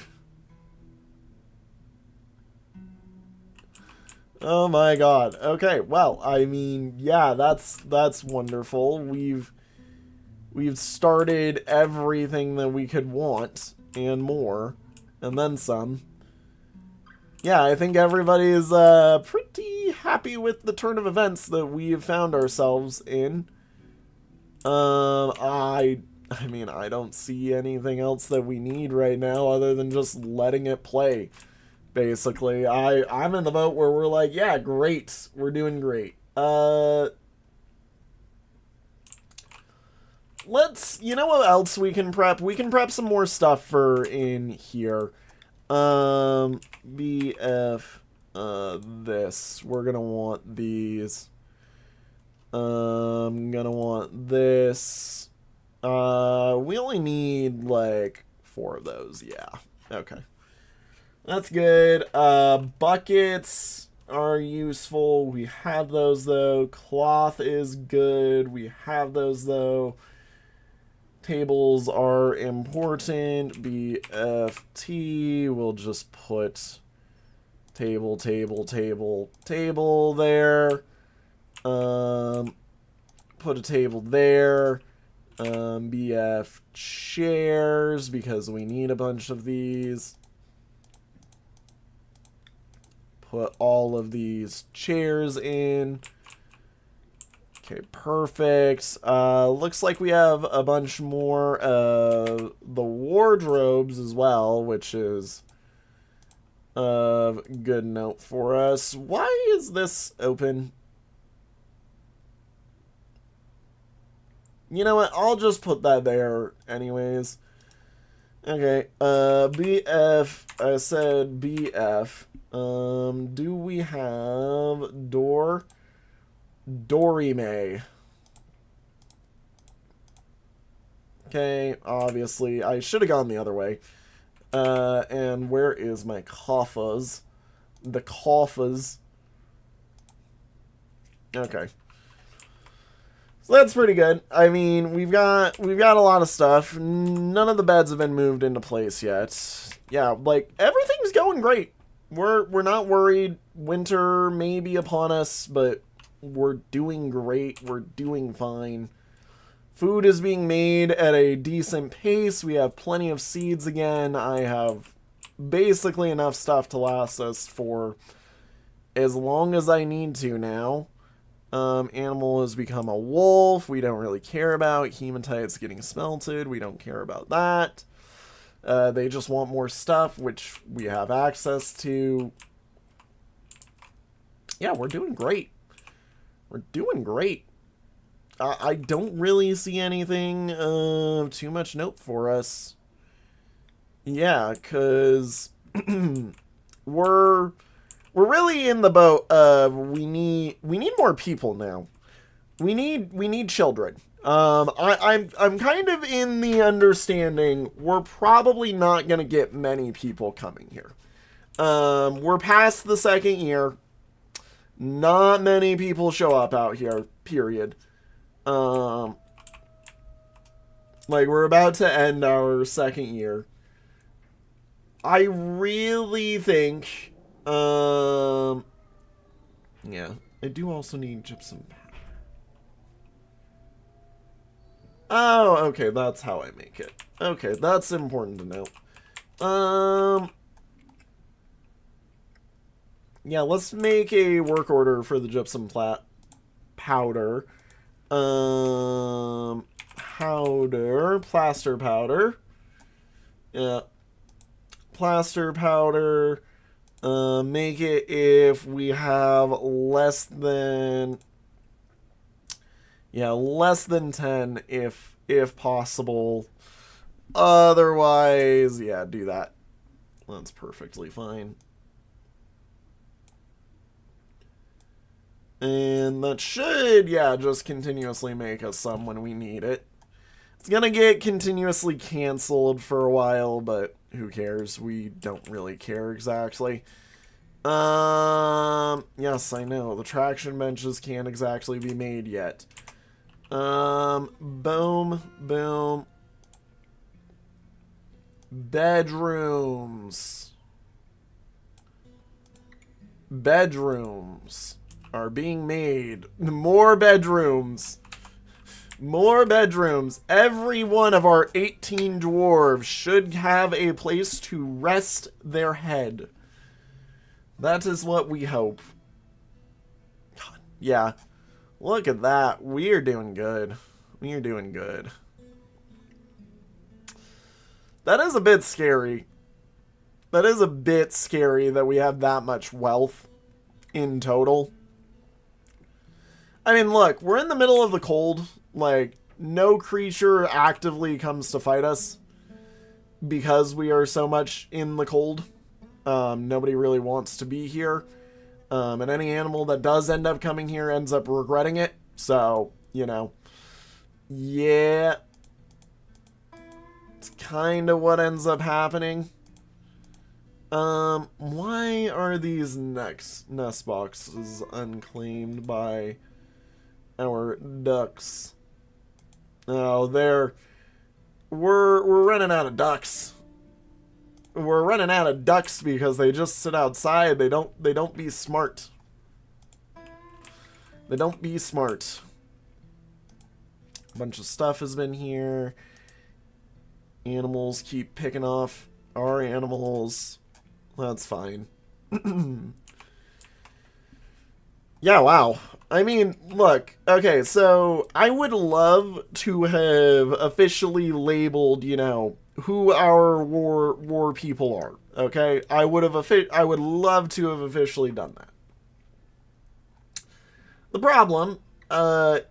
Oh my god. Okay, well, I mean, yeah, that's wonderful. We've started everything that we could want and more, and then some. Yeah, I think everybody is pretty happy with the turn of events that we have found ourselves in. I mean, I don't see anything else that we need right now other than just letting it play. Basically, I'm in the boat where we're like, yeah, great, we're doing great. You know what else we can prep? We can prep some more stuff for in here. BF, this. We're gonna want these. I'm gonna want this. We only need, like, 4 of those. Yeah. Okay. That's good. Buckets are useful. We have those, though. Cloth is good. We have those, though. Tables are important. BFT. We'll just put table there. Put a table there. BF chairs, because we need a bunch of these. Put all of these chairs in. Okay, perfect. Looks like we have a bunch more of the wardrobes as well, which is a good note for us. Why is this open? You know what? I'll just put that there anyways. Okay, BF, I said BF. Do we have Dorime? Okay, obviously. I should have gone the other way. And where is my coffers? The coffers. Okay. So that's pretty good. I mean, we've got a lot of stuff. None of the beds have been moved into place yet. Yeah, like everything's going great. We're not worried. Winter may be upon us, but we're doing great. We're doing fine. Food is being made at a decent pace. We have plenty of seeds again. I have basically enough stuff to last us for as long as I need to now. Animal has become a wolf. We don't really care about hematites getting smelted. We don't care about that. They just want more stuff, which we have access to. Yeah, we're doing great. We're doing great. I don't really see anything too much note for us. Yeah, because we're really in the boat of we need more people now. We need children. I'm kind of in the understanding we're probably not gonna get many people coming here. We're past the second year. Not many people show up out here, period. Like we're about to end our second year. I really think yeah, I do also need gypsum powder. Oh, okay, that's how I make it. Okay, that's important to know. Yeah, let's make a work order for the gypsum powder. Plaster powder. Yeah. Plaster powder. Make it if we have less than 10 if possible. Otherwise, yeah, do that. That's perfectly fine. And that should, yeah, just continuously make us some when we need it. It's gonna get continuously canceled for a while, but who cares? We don't really care exactly. Yes, I know. The traction benches can't exactly be made yet. Boom, boom. Bedrooms. Bedrooms are being made. More bedrooms. More bedrooms. Every one of our 18 dwarves should have a place to rest their head. That is what we hope. God, yeah. Look at that. We are doing good. We are doing good. That is a bit scary. That is a bit scary that we have that much wealth in total. I mean, look, we're in the middle of the cold. Like, no creature actively comes to fight us because we are so much in the cold. Nobody really wants to be here. And any animal that does end up coming here ends up regretting it. So, you know. Yeah. It's kind of what ends up happening. Why are these nest boxes unclaimed by our ducks? Oh, we're running out of ducks. We're running out of ducks because they just sit outside. They don't be smart. They don't be smart. A bunch of stuff has been here. Animals keep picking off our animals. That's fine. Yeah, wow. I mean, look, okay, so I would love to have officially labeled, you know, who our war people are. Okay? I would love to have officially done that. The problem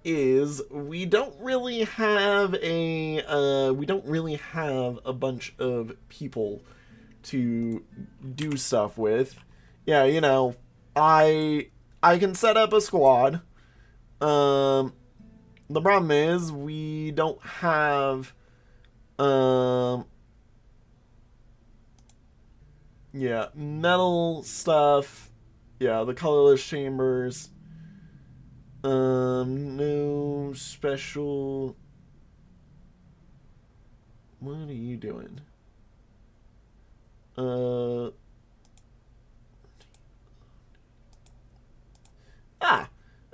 is we don't really have a bunch of people to do stuff with. Yeah, you know, I can set up a squad. The problem is we don't have yeah, metal stuff. Yeah, the colorless chambers. No special. What are you doing?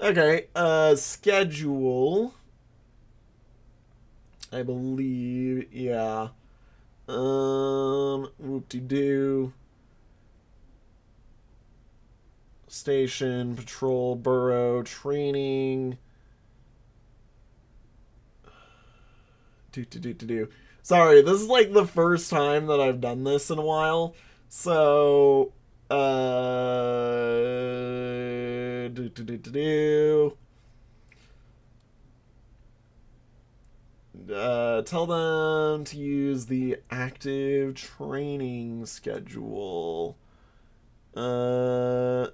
Okay. Schedule. I believe, yeah. Whoop-de-doo. Station, patrol, burrow, training. Do. Sorry, this is like the first time that I've done this in a while. So, tell them to use the active training schedule.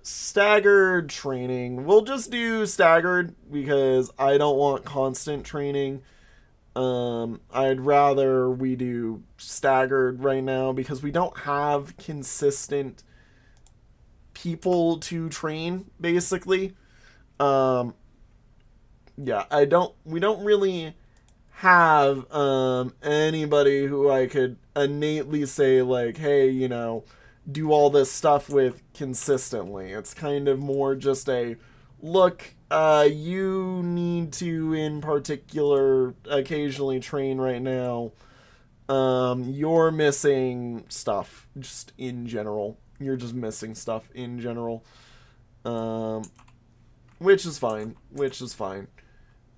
Staggered training. We'll just do staggered because I don't want constant training. I'd rather we do staggered right now because we don't have consistent people to train, basically. Yeah, we don't really have, anybody who I could innately say, like, hey, you know, do all this stuff with consistently. It's kind of more just a, look, you need to, in particular, occasionally train right now. You're missing stuff, just in general. You're just missing stuff in general. Which is fine.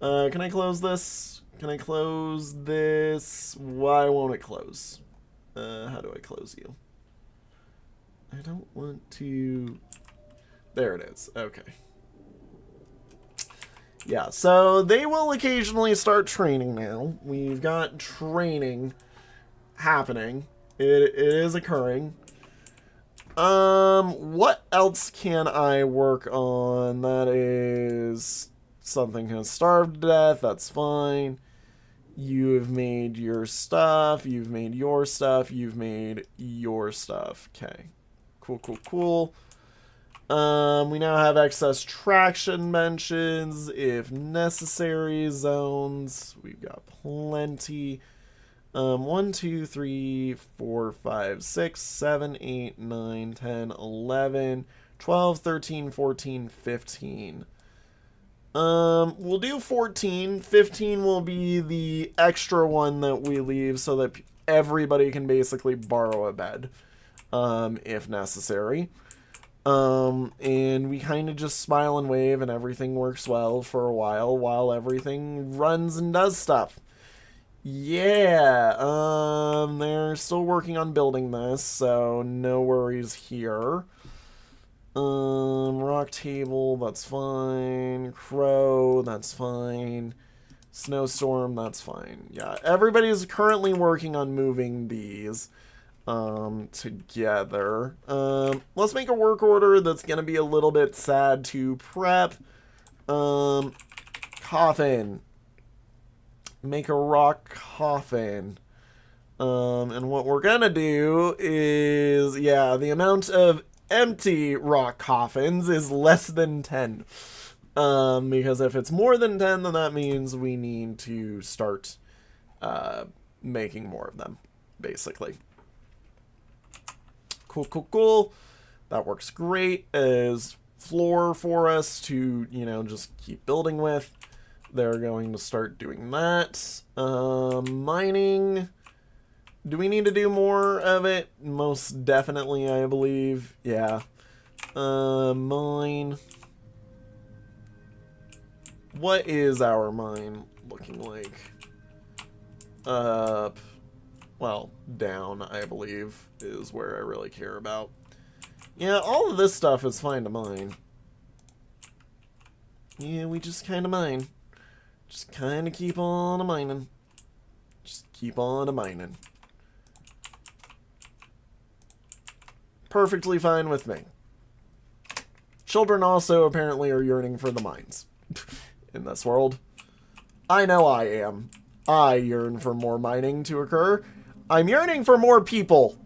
Can I close this? Can I close this? Why won't it close? How do I close you? I don't want to... There it is. Okay. Yeah, so they will occasionally start training now. We've got training happening. It is occurring. What else can I work on? That is something has starved to death. That's fine. You have made your stuff. You've made your stuff. You've made your stuff. Okay. Cool. We now have excess traction mentions if necessary. Zones. We've got plenty. 1, 2, 3, 4, 5, 6, 7, 8, 9, 10, 11, 12, 13, 14, 15. We'll do 14. 15 will be the extra one that we leave so that everybody can basically borrow a bed, if necessary. And we kind of just smile and wave and everything works well for a while everything runs and does stuff. Yeah, they're still working on building this, so no worries here. Rock table, that's fine. Crow, that's fine. Snowstorm, that's fine. Yeah, everybody's currently working on moving these together. Let's make a work order that's gonna be a little bit sad to prep. Coffin. Make a rock coffin. And what we're gonna do is, yeah, the amount of empty rock coffins is less than 10. Because if it's more than 10, then that means we need to start making more of them, basically. Cool. That works great as floor for us to, you know, just keep building with. They're going to start doing that. Mining. Do we need to do more of it? Most definitely, I believe. Yeah. Mine. What is our mine looking like? Up. Well, down, I believe, is where I really care about. Yeah, all of this stuff is fine to mine. Yeah, we just kind of mine. Just kind of keep on a-mining. Just keep on a-mining. Perfectly fine with me. Children also apparently are yearning for the mines in this world. I know I am. I yearn for more mining to occur. I'm yearning for more people.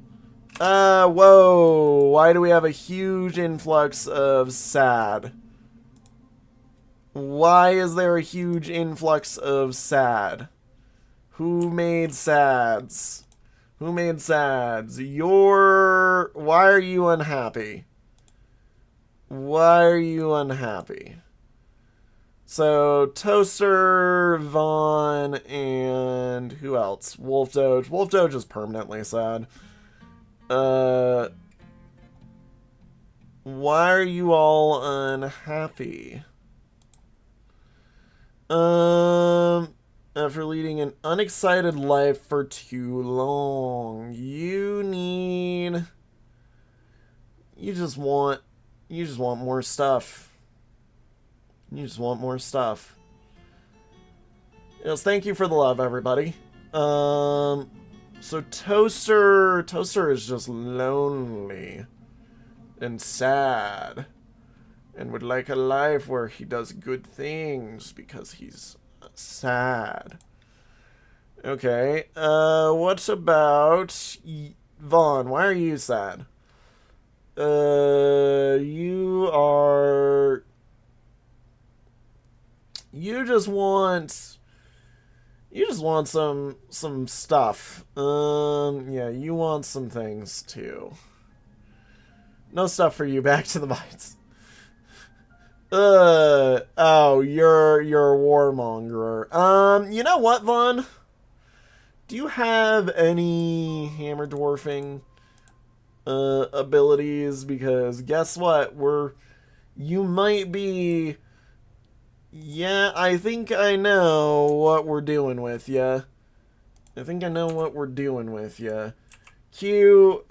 Whoa. Why do we have a huge influx of sad? Why is there a huge influx of sad? Who made sads? Who made sads? Why are you unhappy? Why are you unhappy? So, Toaster, Vaughn, and who else? Wolf Doge. Wolf Doge is permanently sad. Why are you all unhappy? After leading an unexcited life for too long, you just want more stuff. You just want more stuff. Yes, thank you for the love, everybody. So Toaster is just lonely and sad and would like a life where he does good things because he's sad. Okay, what about Vaughn? Why are you sad? You just want some stuff. Yeah, you want some things too. No stuff for you. Back to the mines. Oh, you're a warmonger. You know what, Vaughn? Do you have any hammer dwarfing abilities? Because guess what? You might be. Yeah, I think I know what we're doing with ya. Q,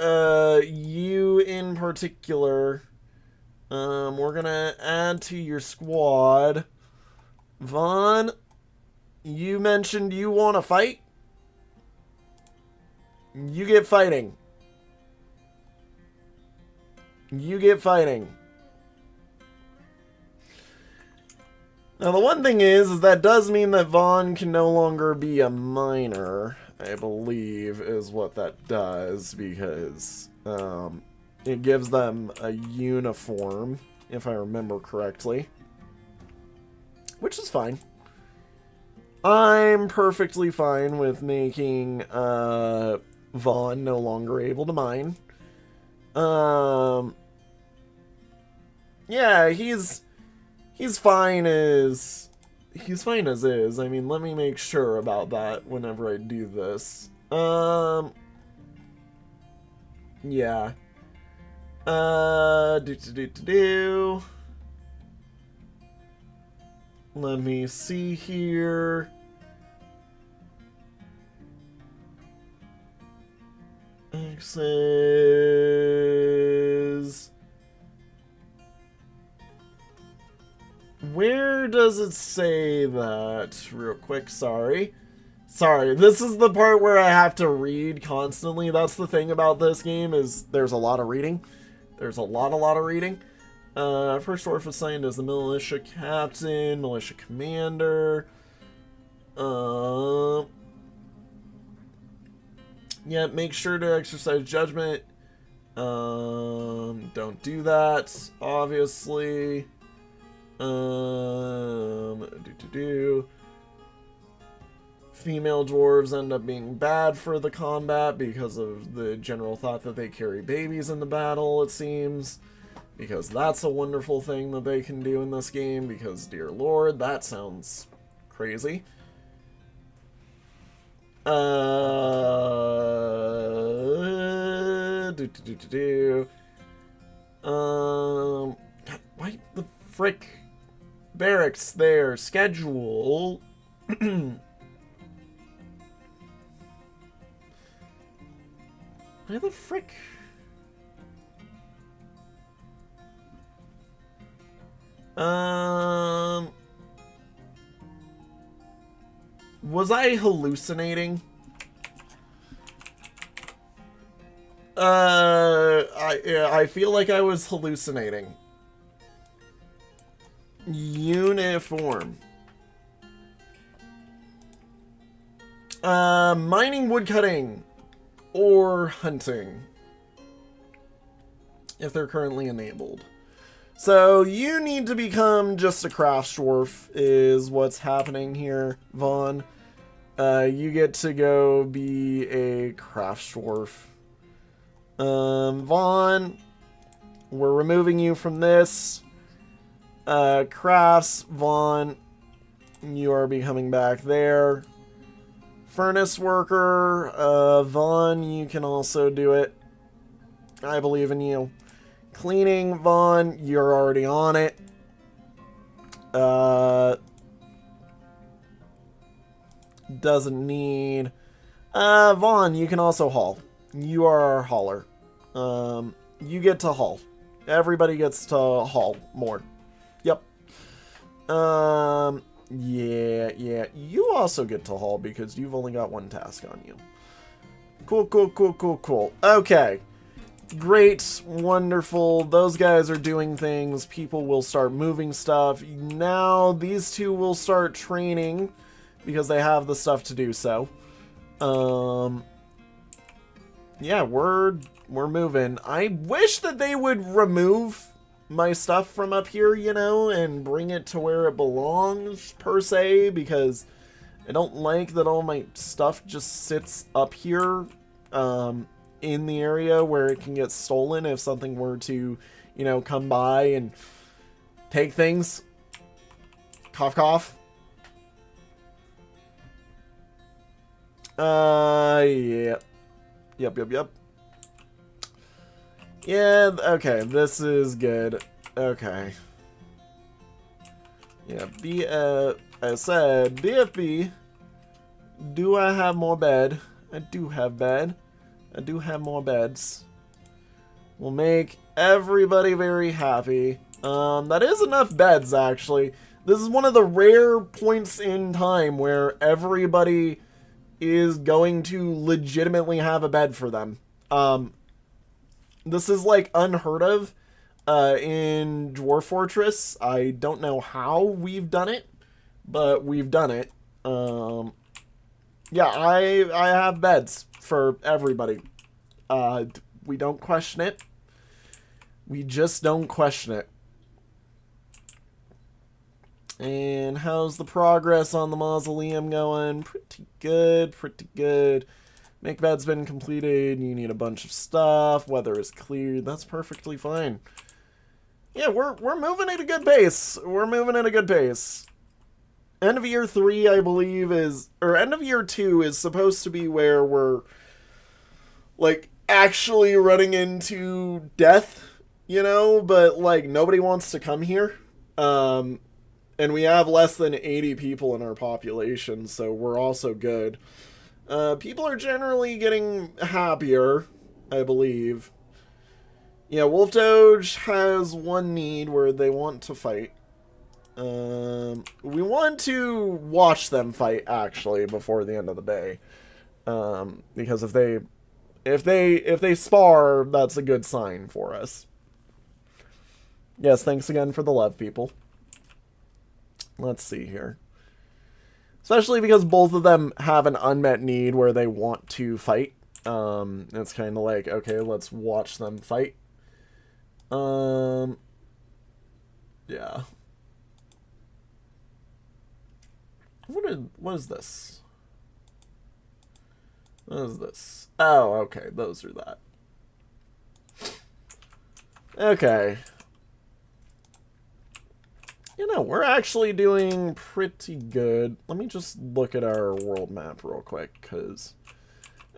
you in particular. We're gonna add to your squad. Vaughn, you mentioned you want to fight? You get fighting. Now, the one thing is that does mean that Vaughn can no longer be a miner, I believe, is what that does, because it gives them a uniform, if I remember correctly. Which is fine. I'm perfectly fine with making Vaughn no longer able to mine. Yeah, he's fine as is. I mean, let me make sure about that whenever I do this. Yeah. Let me see here. X's. Where does it say that? Real quick, sorry. This is the part where I have to read constantly. That's the thing about this game, is there's a lot of reading. There's a lot of reading. First dwarf assigned as the militia captain, militia commander. Yeah, make sure to exercise judgment. Don't do that, obviously. Female dwarves end up being bad for the combat because of the general thought that they carry babies in the battle, it seems. because that's a wonderful thing that they can do in this game, because, dear lord, that sounds crazy. Why the frick? Barracks there. Schedule. Why the frick? Was I hallucinating? I feel like I was hallucinating. Uniform. Mining, woodcutting, or hunting, if they're currently enabled. So you need to become just a craft dwarf is what's happening here, Vaughn. You get to go be a craft dwarf. Vaughn, we're removing you from this. Crafts, Vaughn, you are becoming back there. Furnace worker, Vaughn, you can also do it. I believe in you. Cleaning, Vaughn, you're already on it. Doesn't need... Vaughn, you can also haul. You are our hauler. You get to haul. Everybody gets to haul more. Yep. Yeah. You also get to haul because you've only got one task on you. Cool. Okay. Great. Wonderful. Those guys are doing things. People will start moving stuff. Now these two will start training because they have the stuff to do so. Yeah, we're moving. I wish that they would remove my stuff from up here, you know, and bring it to where it belongs, per se, because I don't like that all my stuff just sits up here, in the area where it can get stolen if something were to, you know, come by and take things. Cough, cough. Yeah. Yep. Yeah, okay, this is good. Okay. Yeah, I said, BFB, do I have more bed? I do have bed. I do have more beds. We'll make everybody very happy. That is enough beds, actually. This is one of the rare points in time where everybody is going to legitimately have a bed for them. This is, like, unheard of in Dwarf Fortress. I don't know how we've done it, but we've done it. Yeah, I have beds for everybody. We don't question it. We just don't question it. And how's the progress on the mausoleum going? Pretty good. Make bed's been completed. You need a bunch of stuff. Weather is cleared. That's perfectly fine. Yeah, we're moving at a good pace. End of year 3, I believe, or end of year 2 is supposed to be where we're, like, actually running into death, you know, but, like, nobody wants to come here. And we have less than 80 people in our population, so we're also good. People are generally getting happier, I believe. Yeah, Wolf Doge has one need where they want to fight. We want to watch them fight, actually, before the end of the day. Because if they spar, that's a good sign for us. Yes, thanks again for the love, people. Let's see here. Especially because both of them have an unmet need where they want to fight. It's kind of like, okay, let's watch them fight. Yeah. What is this? What is this? Oh, okay, those are that. Okay. don't know. We're actually doing pretty good. Let me just look at our world map real quick, because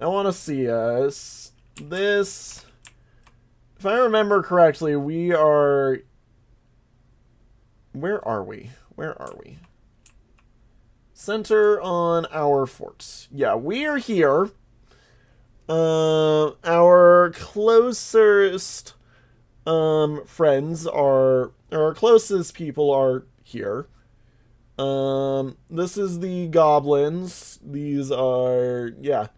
I want to see us. This, if I remember correctly, we are... Where are we? Where are we? Center on our forts. Yeah, we are here. Our closest friends are... Our closest people are here. This is the goblins. These are... Yeah.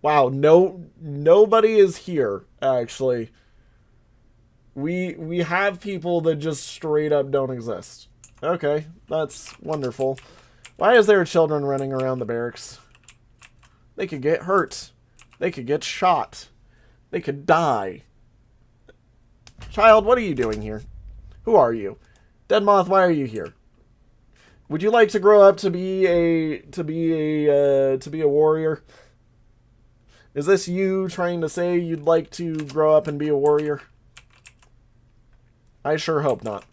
Wow, nobody is here, actually. We have people that just straight up don't exist. Okay, that's wonderful. Why is there children running around the barracks? They could get hurt. They could get shot. They could die. Child, what are you doing here? Who are you? Dead Moth, why are you here? Would you like to grow up to be a warrior? Is this you trying to say you'd like to grow up and be a warrior? I sure hope not.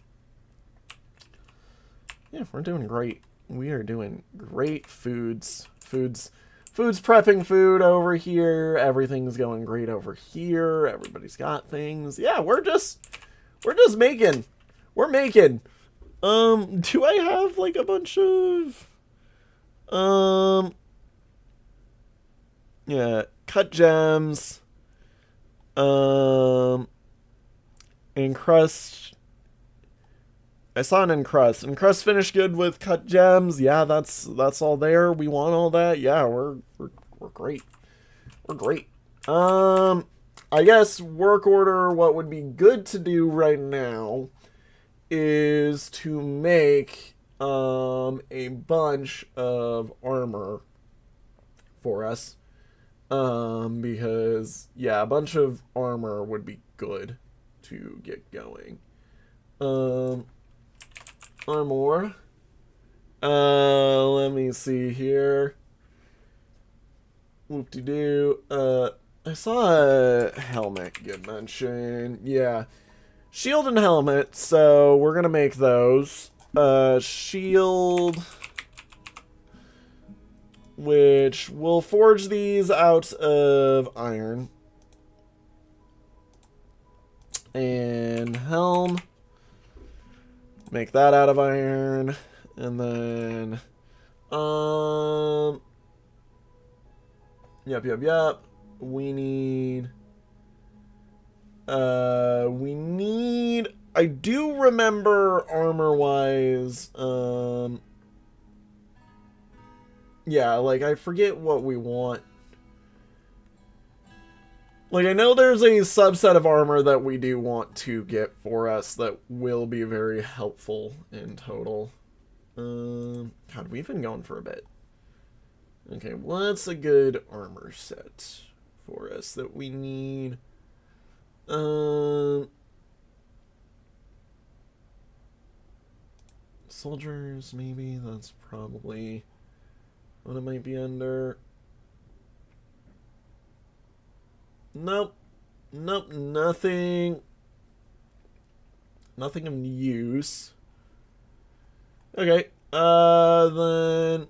Yeah, we're doing great. We are doing great Food's prepping food over here. Everything's going great over here. Everybody's got things. Yeah, we're just making. We're making. Do I have like a bunch of yeah, cut gems. Encrust. I saw an encrust. Encrust finished good with cut gems. Yeah, that's all there. We want all that. Yeah, we're great. We're great. I guess work order, what would be good to do right now is to make a bunch of armor for us. Because yeah, a bunch of armor would be good to get going. Armor. Let me see here. Whoop-de-doo. I saw a helmet get mentioned. Yeah. Shield and helmet, so we're gonna make those. Shield, which we'll forge these out of iron. And helm, make that out of iron. And then yep. We need I do remember armor wise, yeah, like I forget what we want. Like, I know there's a subset of armor that we do want to get for us that will be very helpful in total. God, we've been going for a bit. Okay, what's a good armor set for us that we need? Soldiers, maybe? That's probably what it might be under. Nope, nothing of use. Okay, then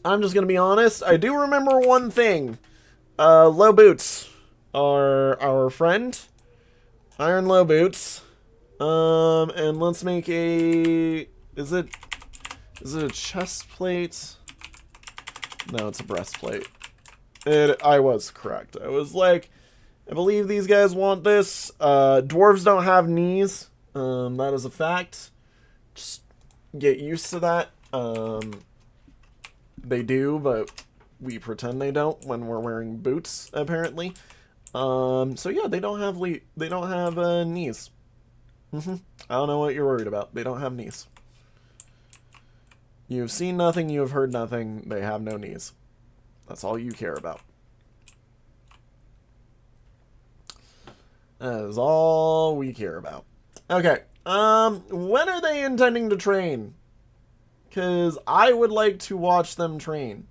I'm just gonna be honest. I do remember one thing. Low boots are our friend. Iron low boots. And let's make a... Is it a chest plate? No, it's a breastplate. I was correct. I was like, I believe these guys want this. Dwarves don't have knees. That is a fact. Just get used to that. They do, but we pretend they don't when we're wearing boots, apparently. So yeah, they don't have knees. I don't know what you're worried about. They don't have knees. You've seen nothing, you have heard nothing. They have no knees. That's all you care about. That is all we care about. Okay. When are they intending to train? Because I would like to watch them train.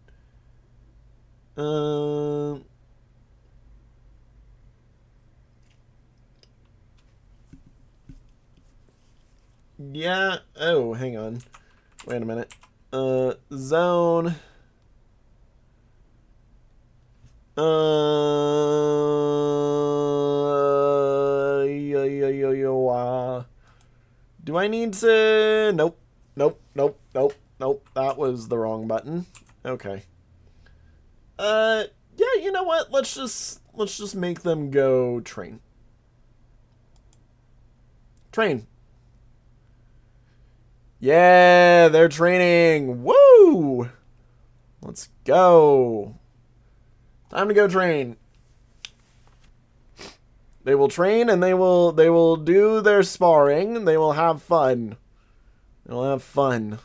Yeah. Oh, hang on. Wait a minute. Zone. Do I need to? Nope. Nope. Nope. Nope. Nope. That was the wrong button. Okay. Yeah, you know what? Let's just make them go train. Train. Yeah, they're training. Woo! Let's go. Time to go train. They will train and they will do their sparring. They will have fun. They'll have fun.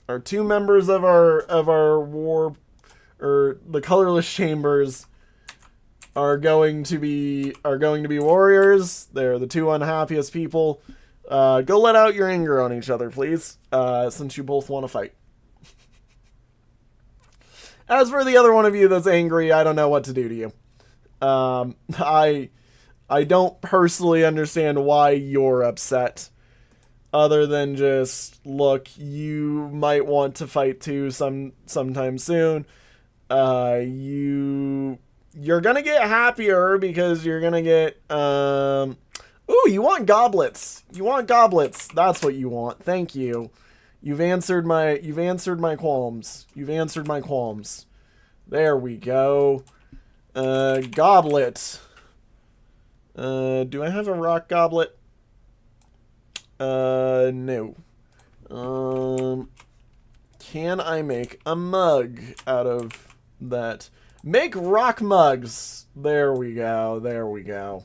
Our two members of our war, or the colorless chambers, are going to be warriors. They're the two unhappiest people. Go let out your anger on each other, please, since you both want to fight. As for the other one of you that's angry, I don't know what to do to you. I don't personally understand why you're upset, other than just, look, you might want to fight too sometime soon. You're gonna get happier because you're gonna get ooh, you want goblets. You want goblets. That's what you want. Thank you. You've answered my qualms. You've answered my qualms. There we go. Goblet. Do I have a rock goblet? No. Can I make a mug out of that? Make rock mugs. There we go. There we go.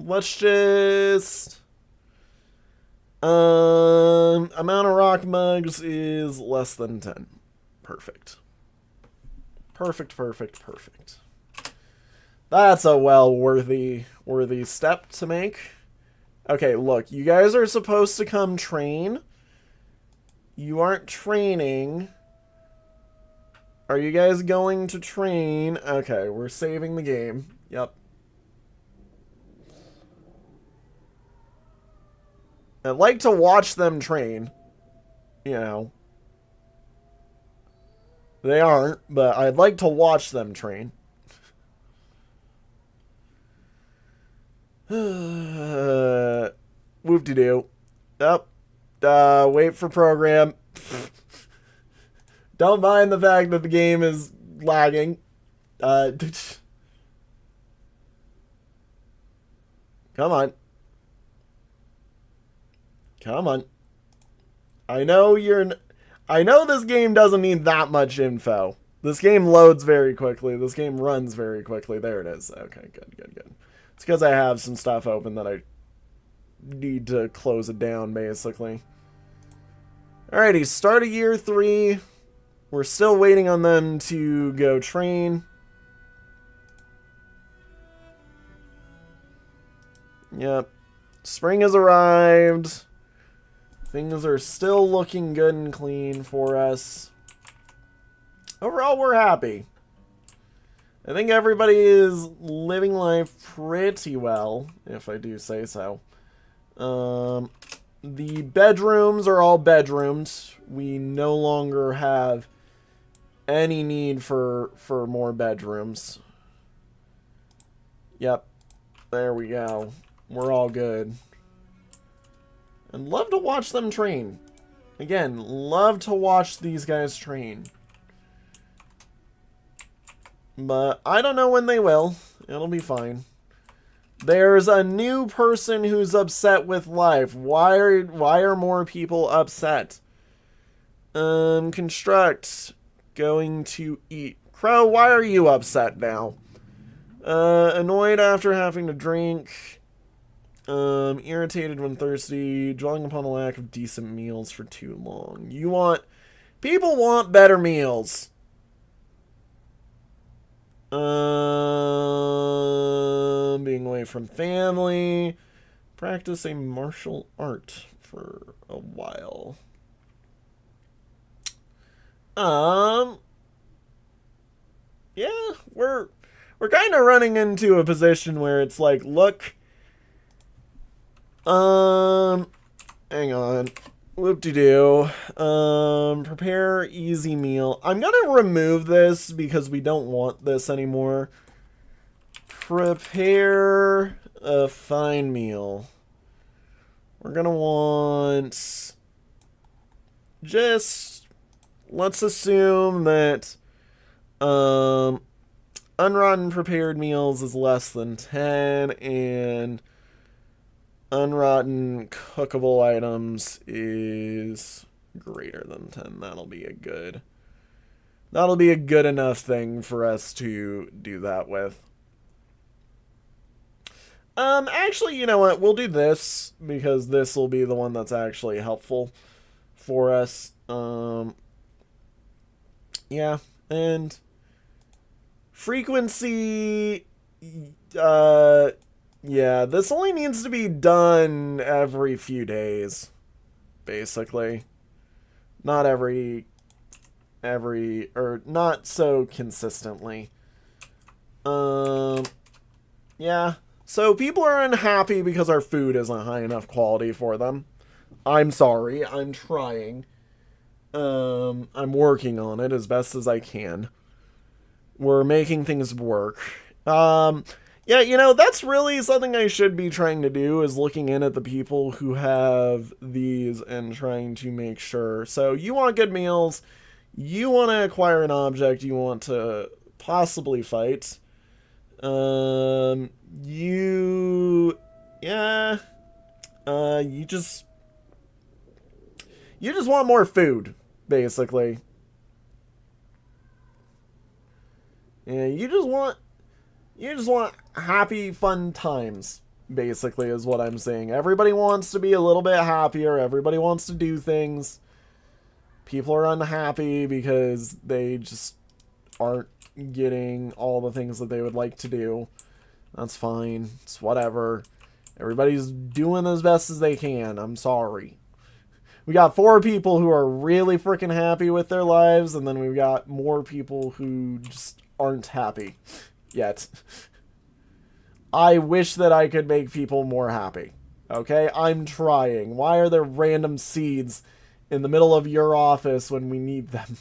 Let's just amount of rock mugs is less than 10. Perfect. Perfect. That's a worthy step to make. Okay, look, you guys are supposed to come train. You aren't training. Are you guys going to train? Okay, we're saving the game. Yep. I'd like to watch them train. You know. They aren't, but I'd like to watch them train. Whoop-de-doo. Up. Wait for program. Don't mind the fact that the game is lagging. Come on. Come on. I know this game doesn't need that much info. This game loads very quickly. This game runs very quickly. There it is. Okay, good. It's because I have some stuff open that I need to close it down, basically. Alrighty, start of year 3. We're still waiting on them to go train. Yep. Spring has arrived. Things are still looking good and clean for us. Overall, we're happy. I think everybody is living life pretty well, if I do say so. The bedrooms are all bedrooms. We no longer have any need for more bedrooms. Yep. There we go. We're all good. I'd love to watch them train. Again, love to watch these guys train. But I don't know when they will. It'll be fine. There's a new person who's upset with life. Why are more people upset? Construct. Going to eat. Crow, why are you upset now? Annoyed after having to drink. Irritated when thirsty. Dwelling upon a lack of decent meals for too long. People want better meals. Being away from family. Practice a martial art for a while. Yeah, we're we're kind of running into a position where it's like, look, hang on. Whoop-de-doo. Prepare easy meal. I'm gonna remove this because we don't want this anymore. Prepare a fine meal. We're gonna want... just... let's assume that... unrotten prepared meals is less than 10, and... unrotten cookable items is greater than 10. That'll be a good enough thing for us to do that with. Actually, you know what? We'll do this because this will be the one that's actually helpful for us. Yeah, and frequency, yeah, this only needs to be done every few days, basically. Not or not so consistently. Yeah. So people are unhappy because our food isn't high enough quality for them. I'm sorry. I'm trying. I'm working on it as best as I can. We're making things work. Yeah, you know, that's really something I should be trying to do, is looking in at the people who have these and trying to make sure. So you want good meals, you want to acquire an object you want to possibly fight. You just want more food, basically. Yeah, you just want happy, fun times, basically, is what I'm saying. Everybody wants to be a little bit happier. Everybody wants to do things. People are unhappy because they just aren't getting all the things that they would like to do. That's fine. It's whatever. Everybody's doing as best as they can. I'm sorry. We got 4 people who are really freaking happy with their lives, and then we've got more people who just aren't happy yet. I wish that I could make people more happy. Okay? I'm trying. Why are there random seeds in the middle of your office when we need them?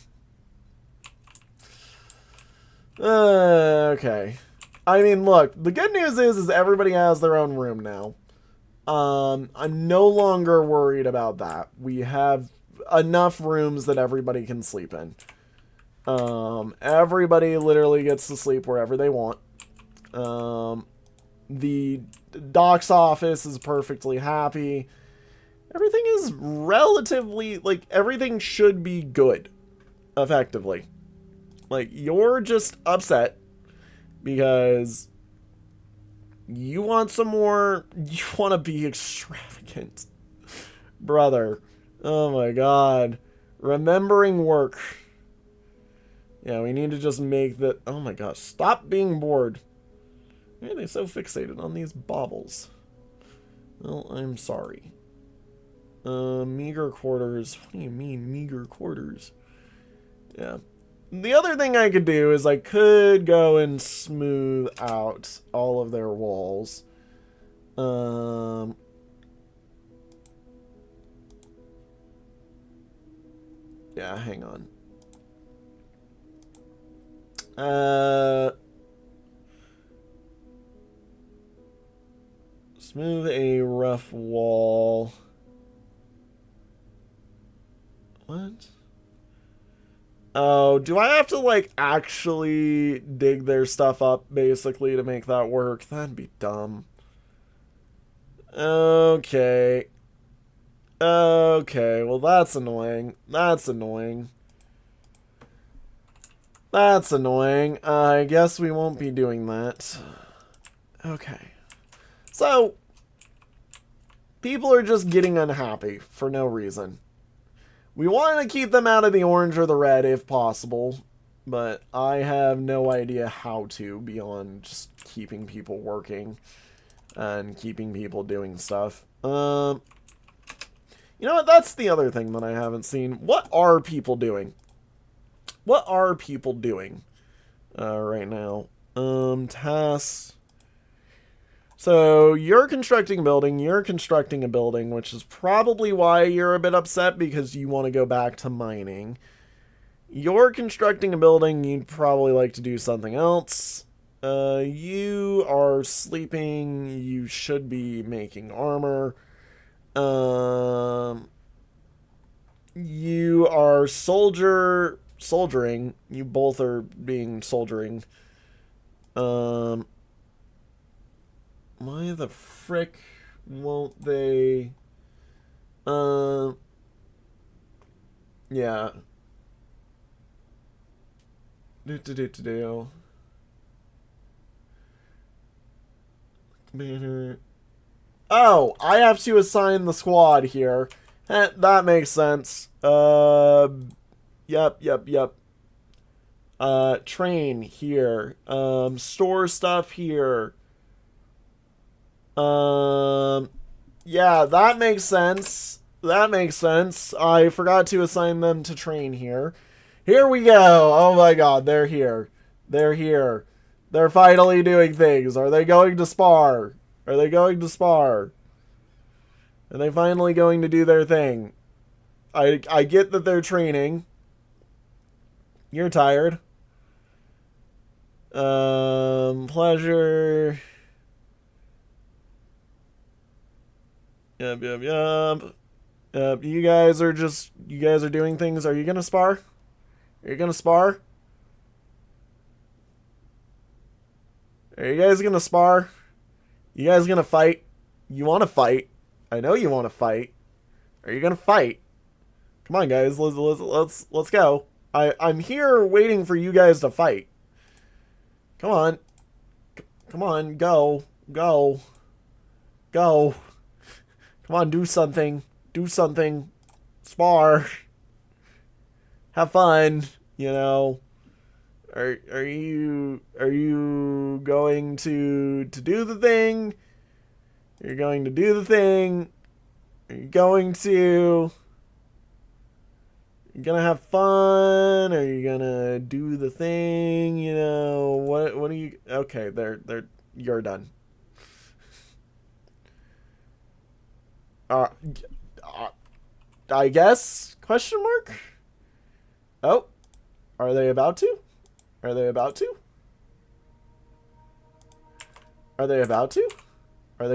Okay. I mean, look, the good news is everybody has their own room now. I'm no longer worried about that. We have enough rooms that everybody can sleep in. Everybody literally gets to sleep wherever they want. The doc's office is perfectly happy. Everything is relatively, like, everything should be good, effectively. Like, you're just upset because you want some more, you want to be extravagant. Brother. Oh my god. Remembering work. Yeah, we need to just make that, oh my gosh, stop being bored. Why are they so fixated on these baubles? Well, I'm sorry. Meager quarters. What do you mean, meager quarters? Yeah. The other thing I could do is I could go and smooth out all of their walls. Yeah, hang on. Smooth a rough wall. What? Oh, do I have to, like, actually dig their stuff up, basically, to make that work? That'd be dumb. Okay. Okay, well, that's annoying. That's annoying. That's annoying. I guess we won't be doing that. Okay. So, people are just getting unhappy for no reason. We want to keep them out of the orange or the red if possible, but I have no idea how to beyond just keeping people working and keeping people doing stuff. You know what? That's the other thing that I haven't seen. What are people doing? What are people doing right now? Tasks. So you're constructing a building, which is probably why you're a bit upset, because you want to go back to mining. You're constructing a building, you'd probably like to do something else. You are sleeping, you should be making armor. You are soldiering. You both are being soldiering. Why the frick won't they? Yeah. Oh, I have to assign the squad here. That makes sense. Yep. Train here. Store stuff here. Yeah, that makes sense. I forgot to assign them to train here. Here we go. Oh my god, they're here. They're finally doing things. Are they going to spar? Are they finally going to do their thing? I get that they're training. You're tired. Pleasure. Yep. You guys are doing things. Are you gonna spar? Are you guys gonna spar? You guys gonna fight? You wanna fight? I know you wanna fight. Are you gonna fight? Come on, guys. Let's go. I'm here waiting for you guys to fight. Come on. Go. Come on, do something. Spar. Have fun. You know. Are you going to do the thing? You're going to do the thing. Are you going to? You're gonna have fun? Are you gonna do the thing? You know, what are you? Okay, you're done. I guess? Question mark? Oh, are they about to? Are they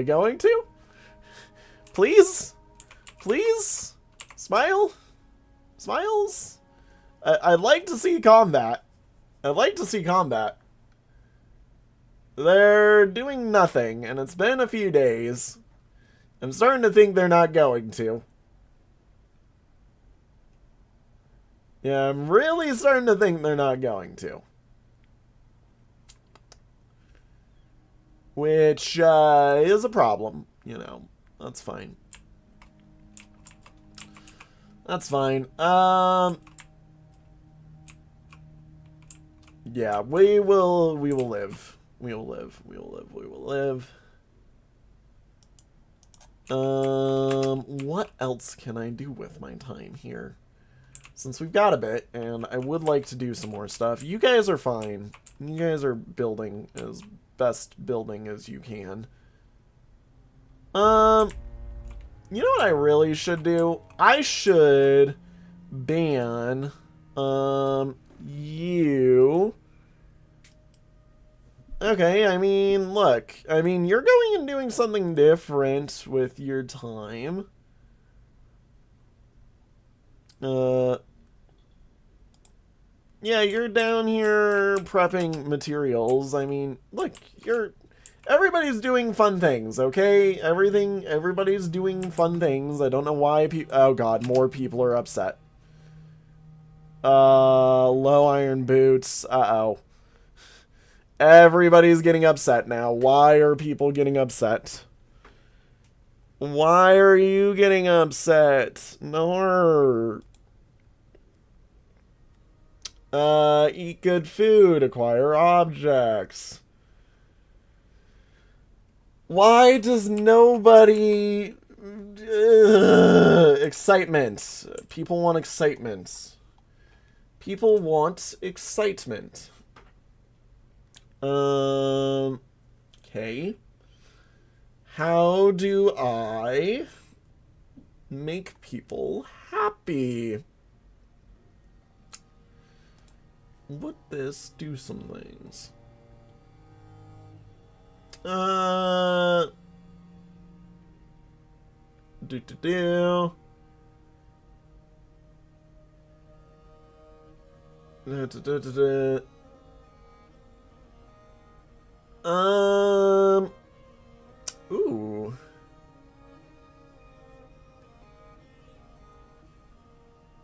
going to? Please? Smiles? I'd like to see combat. They're doing nothing, and it's been a few days. I'm starting to think they're not going to. Yeah, I'm really starting to think they're not going to. Which is a problem, you know. That's fine. Yeah, we will live. What else can I do with my time here? Since we've got a bit, and I would like to do some more stuff. You guys are fine. You guys are building as best building as you can. You know what I really should do? I should ban, you. Okay, I mean, look. I mean, you're going and doing something different with your time. Yeah, you're down here prepping materials. I mean, look, everybody's doing fun things, okay? Everybody's doing fun things. I don't know why oh god, more people are upset. Low iron boots. Uh-oh. Everybody's getting upset now. Why are people getting upset? Why are you getting upset? No. Eat good food. Acquire objects. Why does nobody... excitement. People want excitement. Okay. How do I make people happy? Would this do some things? Do. Ooh.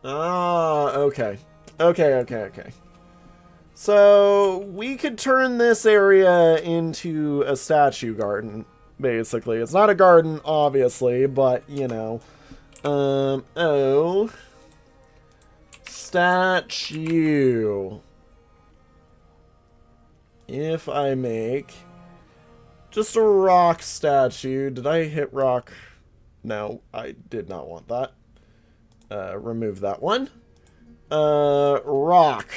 Okay. Okay. So, we could turn this area into a statue garden, basically. It's not a garden, obviously, but, you know. Oh. Statue. If I make just a rock statue. Did I hit rock? No, I did not want that. Remove that one. Rock.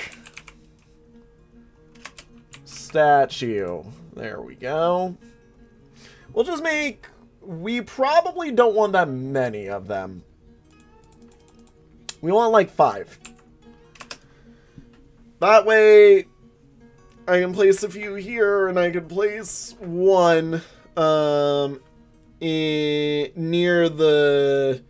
Statue. There we go. We'll just make... We probably don't want that many of them. We want like 5. That way, I can place a few here, and I can place one near the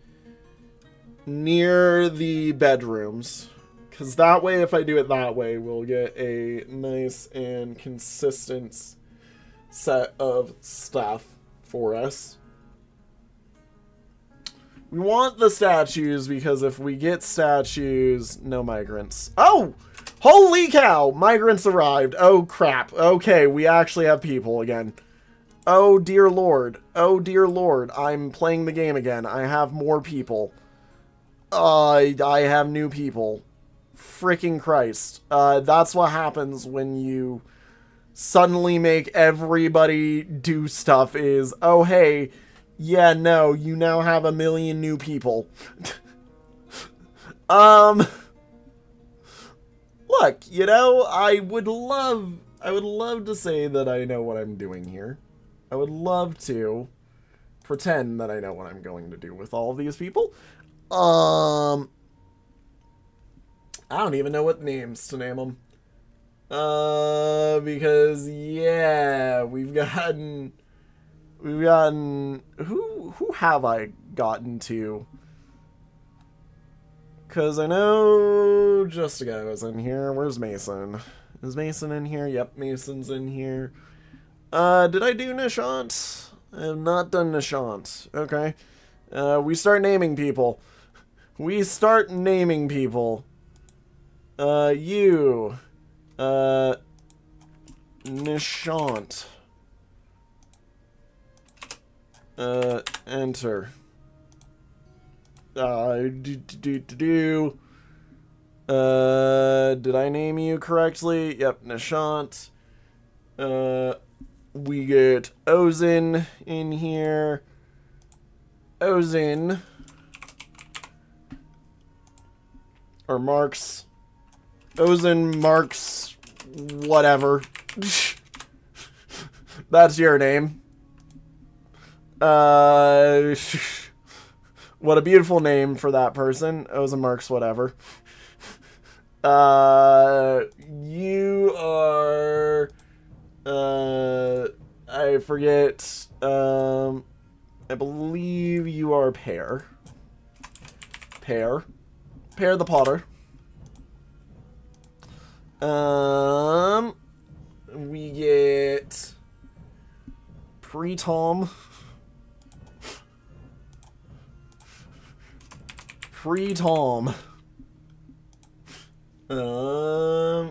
bedrooms. Because that way, if I do it that way, we'll get a nice and consistent set of stuff for us. We want the statues because if we get statues, no migrants. Oh! Holy cow! Migrants arrived. Oh, crap. Okay, we actually have people again. Oh, dear lord. Oh, dear lord. I'm playing the game again. I have more people. I have new people. Freaking Christ. That's what happens when you suddenly make everybody do stuff is, oh, hey, yeah, no, you now have 1 million new people. Look, you know, I would love to say that I know what I'm doing here. I would love to pretend that I know what I'm going to do with all of these people. I don't even know what names to name them. Because, yeah, we've gotten, who have I gotten to? Because I know just a guy was in here. Where's Mason? Is Mason in here? Yep, Mason's in here. Did I do Nishant? I have not done Nishant. Okay. We start naming people. You. Nishant. Enter. Did I name you correctly? Yep, Nishant. We get Ozin in here. Ozin. Or Marks. Ozin, Marks, whatever. That's your name. What a beautiful name for that person. Ozin, Marks, whatever. You are... I forget. I believe you are Pear. Pear the Potter. We get Pretom.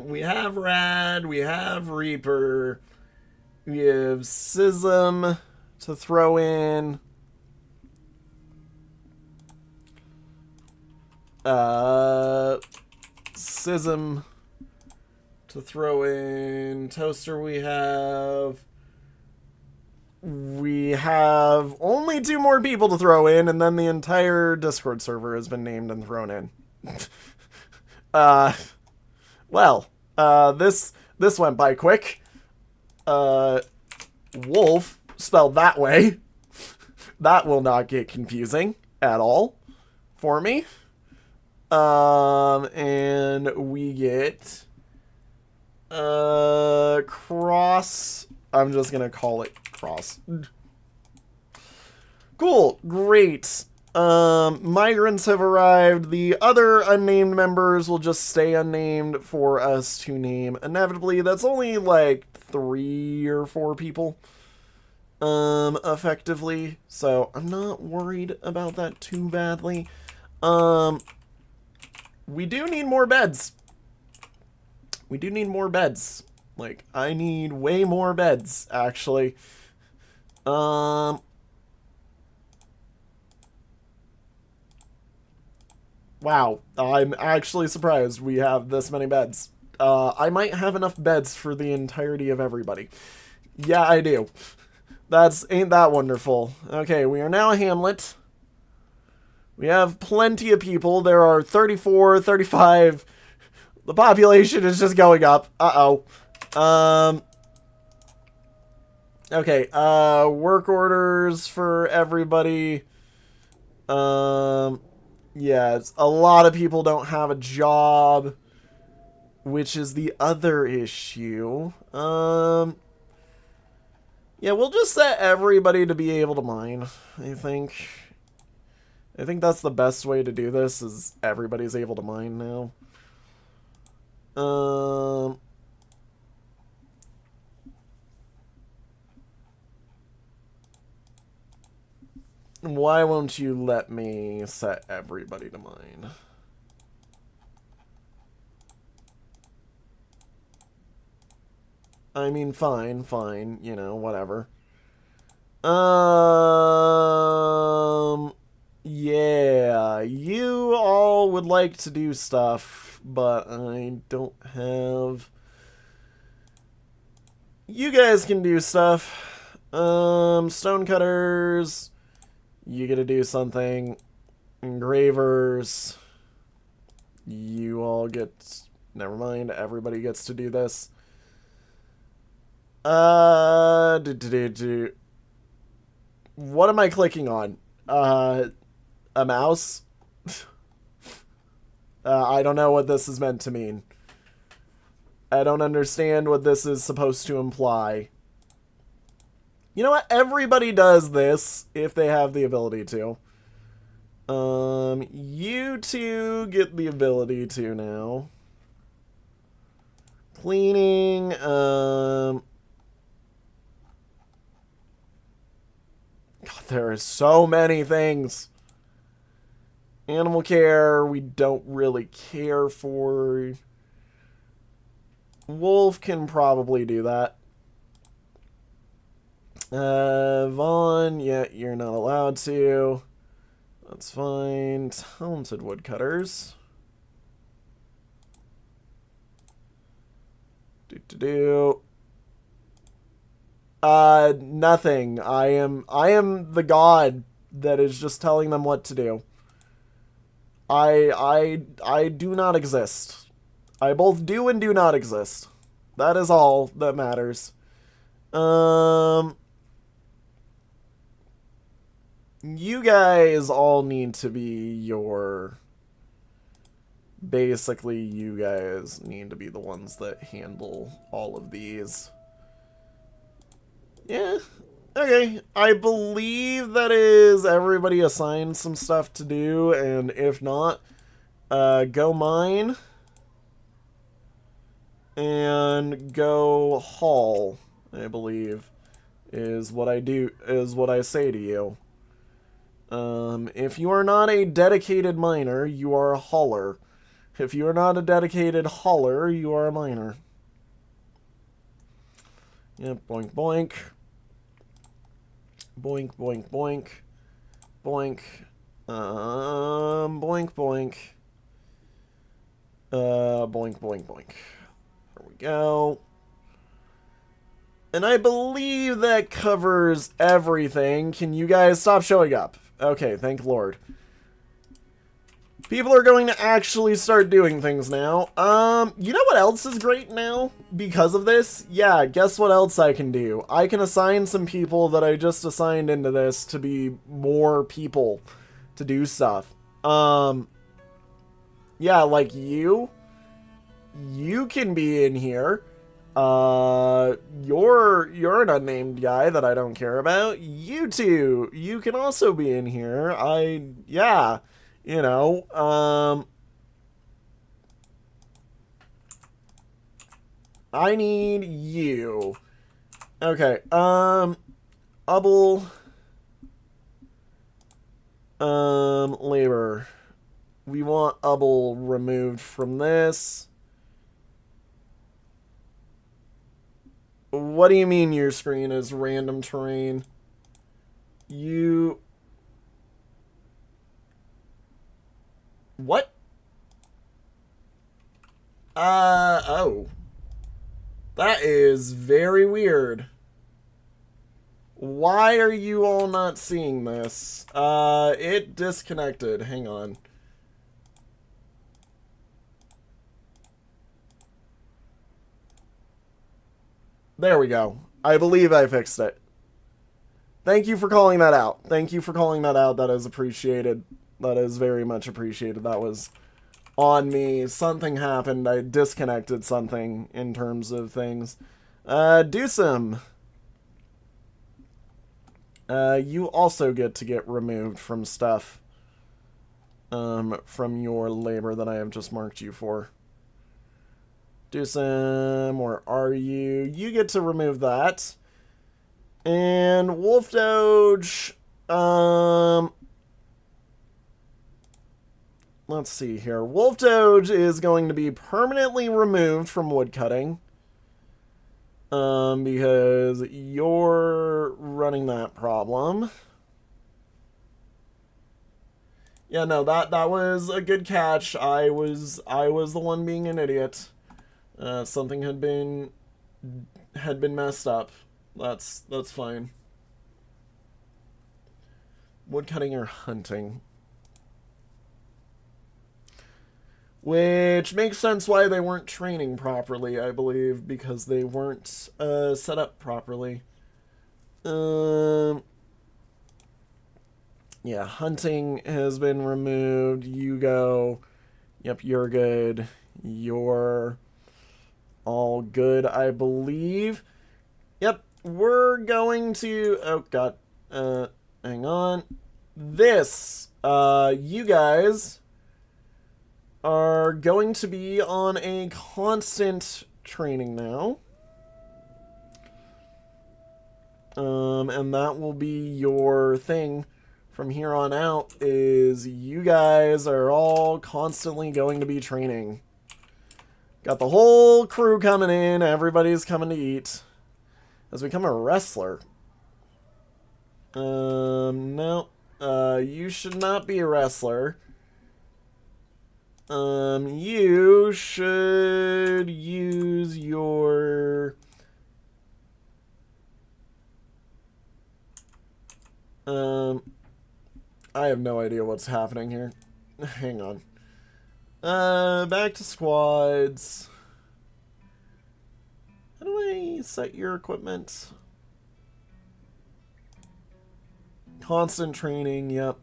We have Rad, we have Reaper, we have Sism to throw in. Sism to throw in. Toaster we have only 2 more people to throw in, and then the entire Discord server has been named and thrown in. Well, this went by quick. wolf spelled that way. That will not get confusing at all for me. And we get cross. I'm just gonna call it cross. Cool, great. Migrants have arrived. The other unnamed members will just stay unnamed for us to name. Inevitably, that's only like 3 or 4 people. Effectively. So I'm not worried about that too badly. We do need more beds. We do need more beds. Like, I need way more beds, actually. Wow, I'm actually surprised we have this many beds. I might have enough beds for the entirety of everybody. Yeah, I do. Ain't that wonderful. Okay, we are now a hamlet. We have plenty of people. There are 34, 35. The population is just going up. Uh-oh. Okay, work orders for everybody. Yeah, a lot of people don't have a job, which is the other issue. Yeah, we'll just set everybody to be able to mine, I think. I think that's the best way to do this, is everybody's able to mine now. Why won't you let me set everybody to mine? I mean, fine, you know, whatever. Yeah, you all would like to do stuff, but I don't have... You guys can do stuff. Stonecutters, you gotta do something. Engravers, you all get... Never mind, everybody gets to do this. What am I clicking on? A mouse? I don't know what this is meant to mean. I don't understand what this is supposed to imply. You know what? Everybody does this if they have the ability to. You two get the ability to now. Cleaning, God, there are so many things. Animal care, we don't really care for. Wolf can probably do that. Vaughn, yeah, you're not allowed to. That's fine. Talented woodcutters. Nothing. I am the god that is just telling them what to do. I do not exist. I both do and do not exist. That is all that matters. You guys all need to be your... Basically, you guys need to be the ones that handle all of these. Yeah. Okay. I believe that is everybody assigned some stuff to do, and if not, go mine. And go haul, I believe, is what I do, is what I say to you. If you are not a dedicated miner, you are a hauler. If you are not a dedicated hauler, you are a miner. Yep, boink, boink. Boink, boink, boink. Boink. Boink, boink. Boink, boink, boink. There we go. And I believe that covers everything. Can you guys stop showing up? Okay, thank Lord. People are going to actually start doing things now. You know what else is great now because of this? Yeah, guess what else I can do? I can assign some people that I just assigned into this to be more people to do stuff. Yeah, like you. You can be in here. You're an unnamed guy that I don't care about. You two, you can also be in here. Yeah. You know, I need you. Okay, Ubble, labor. We want Ubble removed from this. What do you mean your screen is random terrain? What? Oh. That is very weird. Why are you all not seeing this? It disconnected. Hang on. There we go. I believe I fixed it. Thank you for calling that out. Thank you for calling that out. That is appreciated. That is very much appreciated. That was on me. Something happened. I disconnected something in terms of things. Do some. You also get to get removed from stuff. From your labor that I have just marked you for. Do some. Where are you? You get to remove that. And Wolf Doge. Let's see here. Wolf Doge is going to be permanently removed from woodcutting. Because you're running that problem. Yeah, no, that was a good catch. I was the one being an idiot. Something had been messed up. That's fine. Woodcutting or hunting. Which makes sense why they weren't training properly, I believe, because they weren't set up properly. Yeah, hunting has been removed. You go. Yep, you're good. You're all good, I believe. Yep, we're going to... Oh, God. Hang on. This, you guys are going to be on a constant training now. And that will be your thing from here on out, is you guys are all constantly going to be training. Got the whole crew coming in. Everybody's coming to eat. Has become a wrestler. No. You should not be a wrestler. You should use your... I have no idea what's happening here. Hang on. Back to squads. How do I set your equipment? Constant training, yep.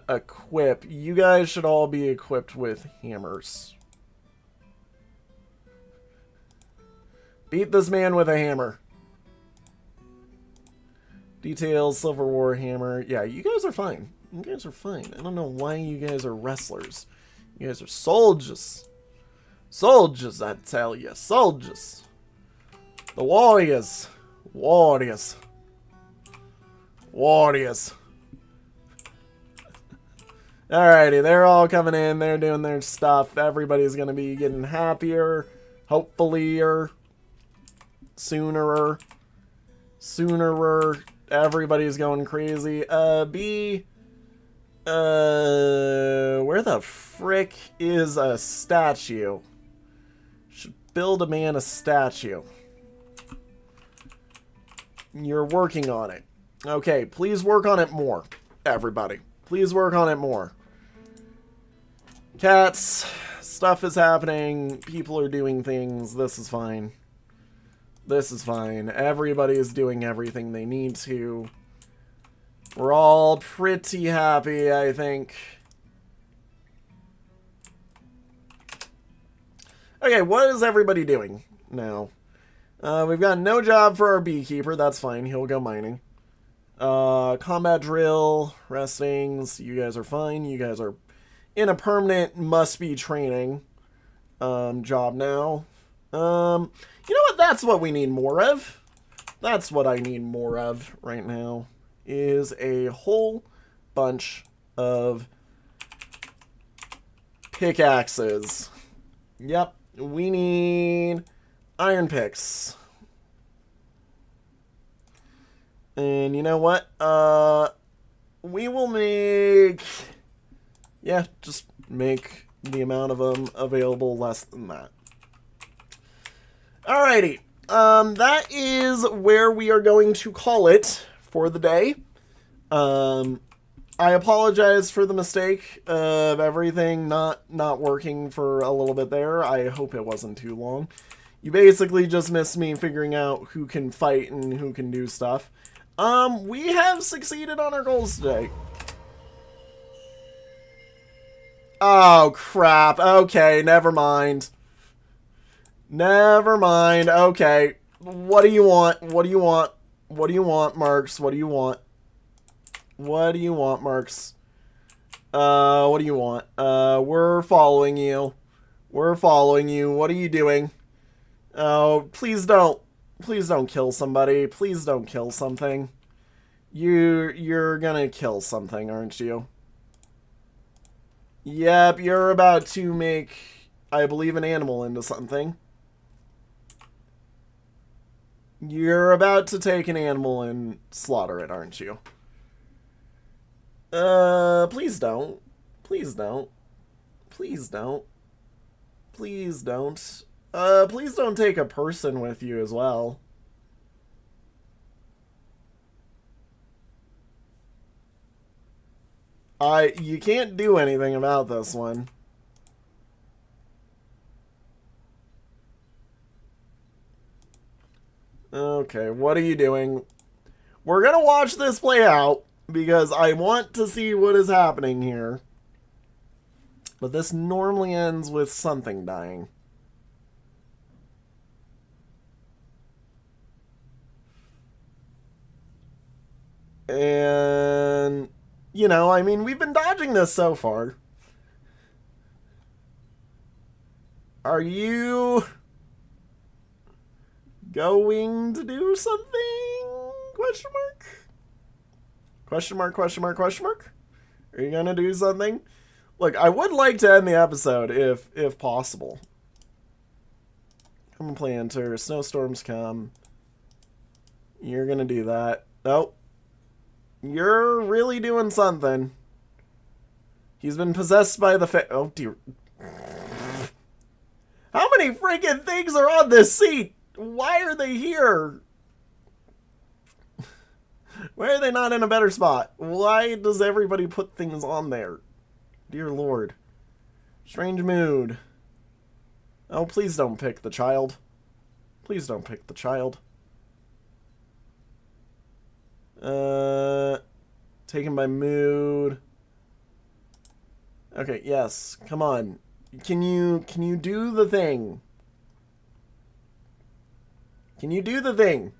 Equip. You guys should all be equipped with hammers. Beat this man with a hammer. Details, Silver War hammer. Yeah, you guys are fine. You guys are fine. I don't know why you guys are wrestlers. You guys are soldiers. Soldiers, I tell you. Soldiers. The warriors. Warriors. Warriors. Alrighty, they're all coming in. They're doing their stuff. Everybody's going to be getting happier. Hopefully-er. Sooner-er. Sooner-er. Everybody's going crazy. B. Where the frick is a statue? Should build a man a statue. You're working on it. Okay, please work on it more, everybody. Please work on it more. Cats, stuff is happening. People are doing things. This is fine. This is fine. Everybody is doing everything they need to. We're all pretty happy, I think. Okay, what is everybody doing now? We've got no job for our beekeeper. That's fine. He'll go mining. Combat drill, restings. You guys are fine. You guys are in a permanent must-be training job now. You know what? That's what we need more of. That's what I need more of right now. Is a whole bunch of pickaxes. Yep. We need iron picks. And you know what? We will make... Yeah, just make the amount of them available less than that. Alrighty. That is where we are going to call it for the day. I apologize for the mistake of everything not working for a little bit there. I hope it wasn't too long. You basically just missed me figuring out who can fight and who can do stuff. We have succeeded on our goals today. Oh, crap. Okay, never mind. Never mind. Okay. What do you want? What do you want? What do you want, Marks? What do you want? What do you want, Marks? What do you want? We're following you. We're following you. What are you doing? Oh, please don't. Please don't kill somebody. Please don't kill something. You're gonna kill something, aren't you? Yep, you're about to make, I believe, an animal into something. You're about to take an animal and slaughter it, aren't you? Please don't. Please don't. Please don't. Please don't. Please don't take a person with you as well. You can't do anything about this one. Okay, what are you doing? We're gonna watch this play out, because I want to see what is happening here. But this normally ends with something dying. And, you know, I mean, we've been dodging this so far. Are you going to do something? Question mark? Question mark, question mark, question mark? Are you gonna do something? Look, I would like to end the episode if possible. Come and planter, snowstorms come. You're gonna do that. Nope. You're really doing something. He's been possessed by the oh dear. How many freaking things are on this seat? Why are they here? Why are they not in a better spot? Why does everybody put things on there? Dear Lord. Strange mood. Oh, please don't pick the child. Please don't pick the child. Taken by mood. Okay, yes. Come on. Can you do the thing? Can you do the thing?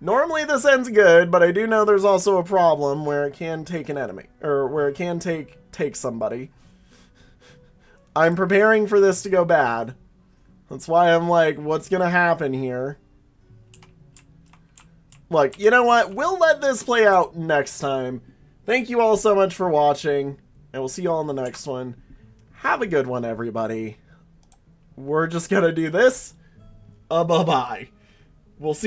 Normally this ends good, but I do know there's also a problem where it can take an enemy. Or where it can take somebody. I'm preparing for this to go bad. That's why I'm like, what's gonna happen here? Look, you know what? We'll let this play out next time. Thank you all so much for watching. And we'll see you all in the next one. Have a good one, everybody. We're just gonna do this. Bye-bye. We'll see you.